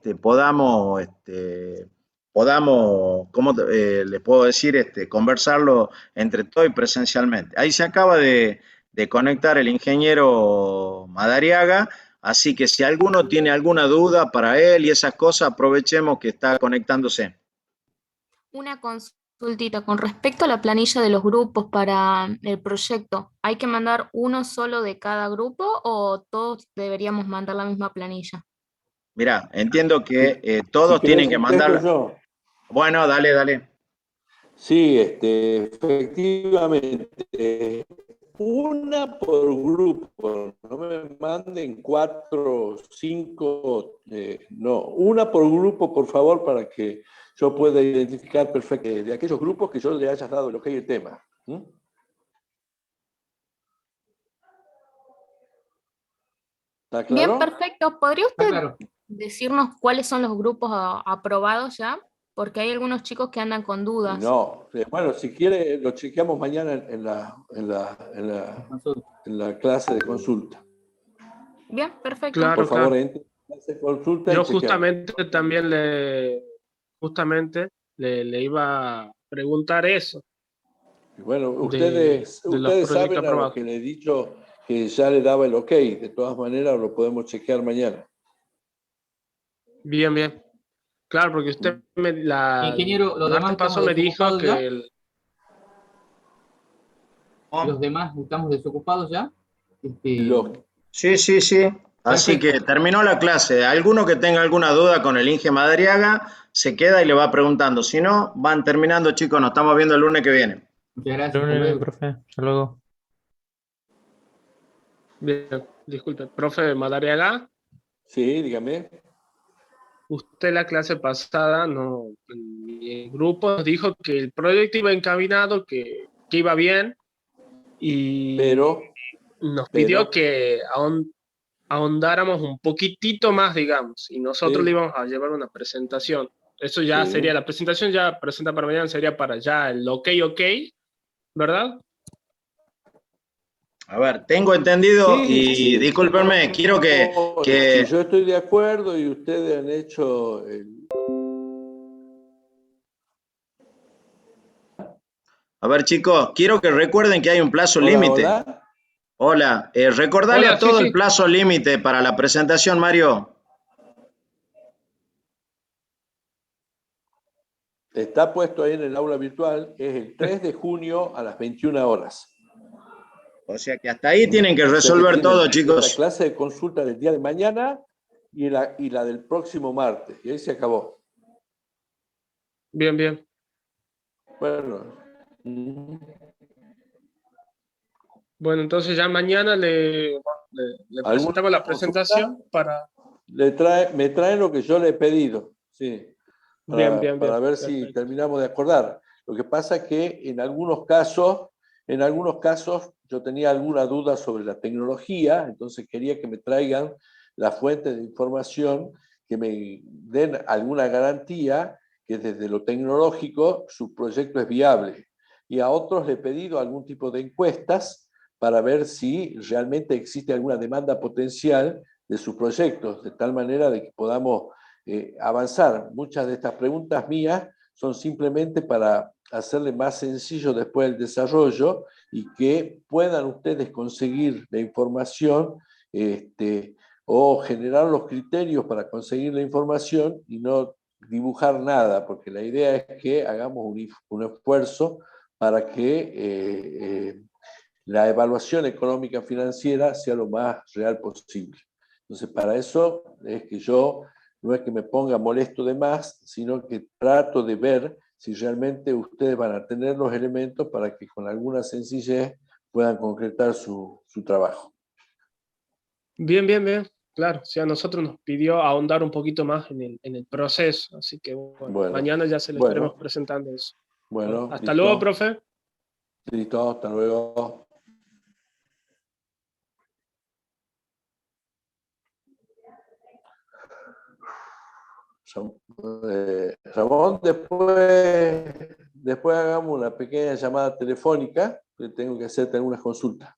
podamos, ¿cómo les puedo decir? Conversarlo entre todos y presencialmente. Ahí se acaba de conectar el ingeniero Madariaga, así que si alguno tiene alguna duda para él y esas cosas, aprovechemos que está conectándose. Una consultita con respecto a la planilla de los grupos para el proyecto. ¿Hay que mandar uno solo de cada grupo o todos deberíamos mandar la misma planilla? Mirá, entiendo que Si todos querés tienen que contesto mandar. yo. Bueno, dale. Sí, efectivamente, una por grupo, no me manden 4, 5, no, una por grupo, por favor, para que yo pueda identificar perfectamente de aquellos grupos que yo le haya dado lo que hay el tema. ¿Está claro? Bien, perfecto. ¿Podría usted decirnos cuáles son los grupos aprobados ya? Porque hay algunos chicos que andan con dudas. No, bueno, si quiere lo chequeamos mañana en la clase de consulta. Bien, perfecto. Claro, Por favor, claro. entre en la clase de consulta Yo y chequeamos. justamente también le iba a preguntar eso. Bueno, de ustedes los saben proyectos a lo aprobados. que le he dicho que ya le daba el ok. De todas maneras, lo podemos chequear mañana. Bien. Claro, porque usted Ingeniero, los el demás martes pasado me estamos dijo desocupados ya. que Los demás estamos desocupados ya. Sí. Así Perfecto. que terminó la clase. Alguno que tenga alguna duda con el Inge Madariaga se queda y le va preguntando. Si no, van terminando, chicos. Nos estamos viendo el lunes que viene. Muchas gracias. Lunes, profe. Hasta luego. Bien, disculpe, profe Madariaga. Sí, dígame. Usted la clase pasada, en mi grupo nos dijo que el proyecto iba encaminado, que iba bien, y nos pidió que ahondáramos un poquitito más, digamos, y nosotros Sí. le íbamos a llevar una presentación. Eso ya Sí. sería, la presentación ya presenta para mañana, sería para ya el ok, ¿verdad? A ver, tengo entendido y discúlpenme, quiero que Si yo estoy de acuerdo y ustedes han hecho A ver, chicos, quiero que recuerden que hay un plazo límite. Hola, recordale Hola, a todo sí. el plazo límite para la presentación, Mario. Está puesto ahí en el aula virtual, es el 3 de junio a las 21 horas. O sea que hasta ahí tienen que O sea resolver tienen todo, La chicos. clase de consulta del día de mañana y la del próximo martes. Y ahí se acabó. Bien. Bueno. Bueno, entonces ya mañana le presentamos la presentación para... Me traen lo que yo le he pedido, sí. Para ver si terminamos de acordar. Lo que pasa es que en algunos casos yo tenía alguna duda sobre la tecnología, entonces quería que me traigan la fuente de información, que me den alguna garantía que desde lo tecnológico su proyecto es viable. Y a otros le he pedido algún tipo de encuestas para ver si realmente existe alguna demanda potencial de sus proyectos, de tal manera de que podamos avanzar. Muchas de estas preguntas mías son simplemente para hacerle más sencillo después el desarrollo y que puedan ustedes conseguir la información o generar los criterios para conseguir la información y no dibujar nada, porque la idea es que hagamos un esfuerzo para que la evaluación económica financiera sea lo más real posible. Entonces, para eso es que yo no es que me ponga molesto de más, sino que trato de ver si realmente ustedes van a tener los elementos para que con alguna sencillez puedan concretar su trabajo. Bien, bien, bien. Claro, o sea, a nosotros nos pidió ahondar un poquito más en el proceso, así que bueno, mañana ya se le estaremos presentando eso. Bueno, hasta luego, profe. Listo, hasta luego. Ramón, después hagamos una pequeña llamada telefónica, que tengo que hacerte algunas consultas.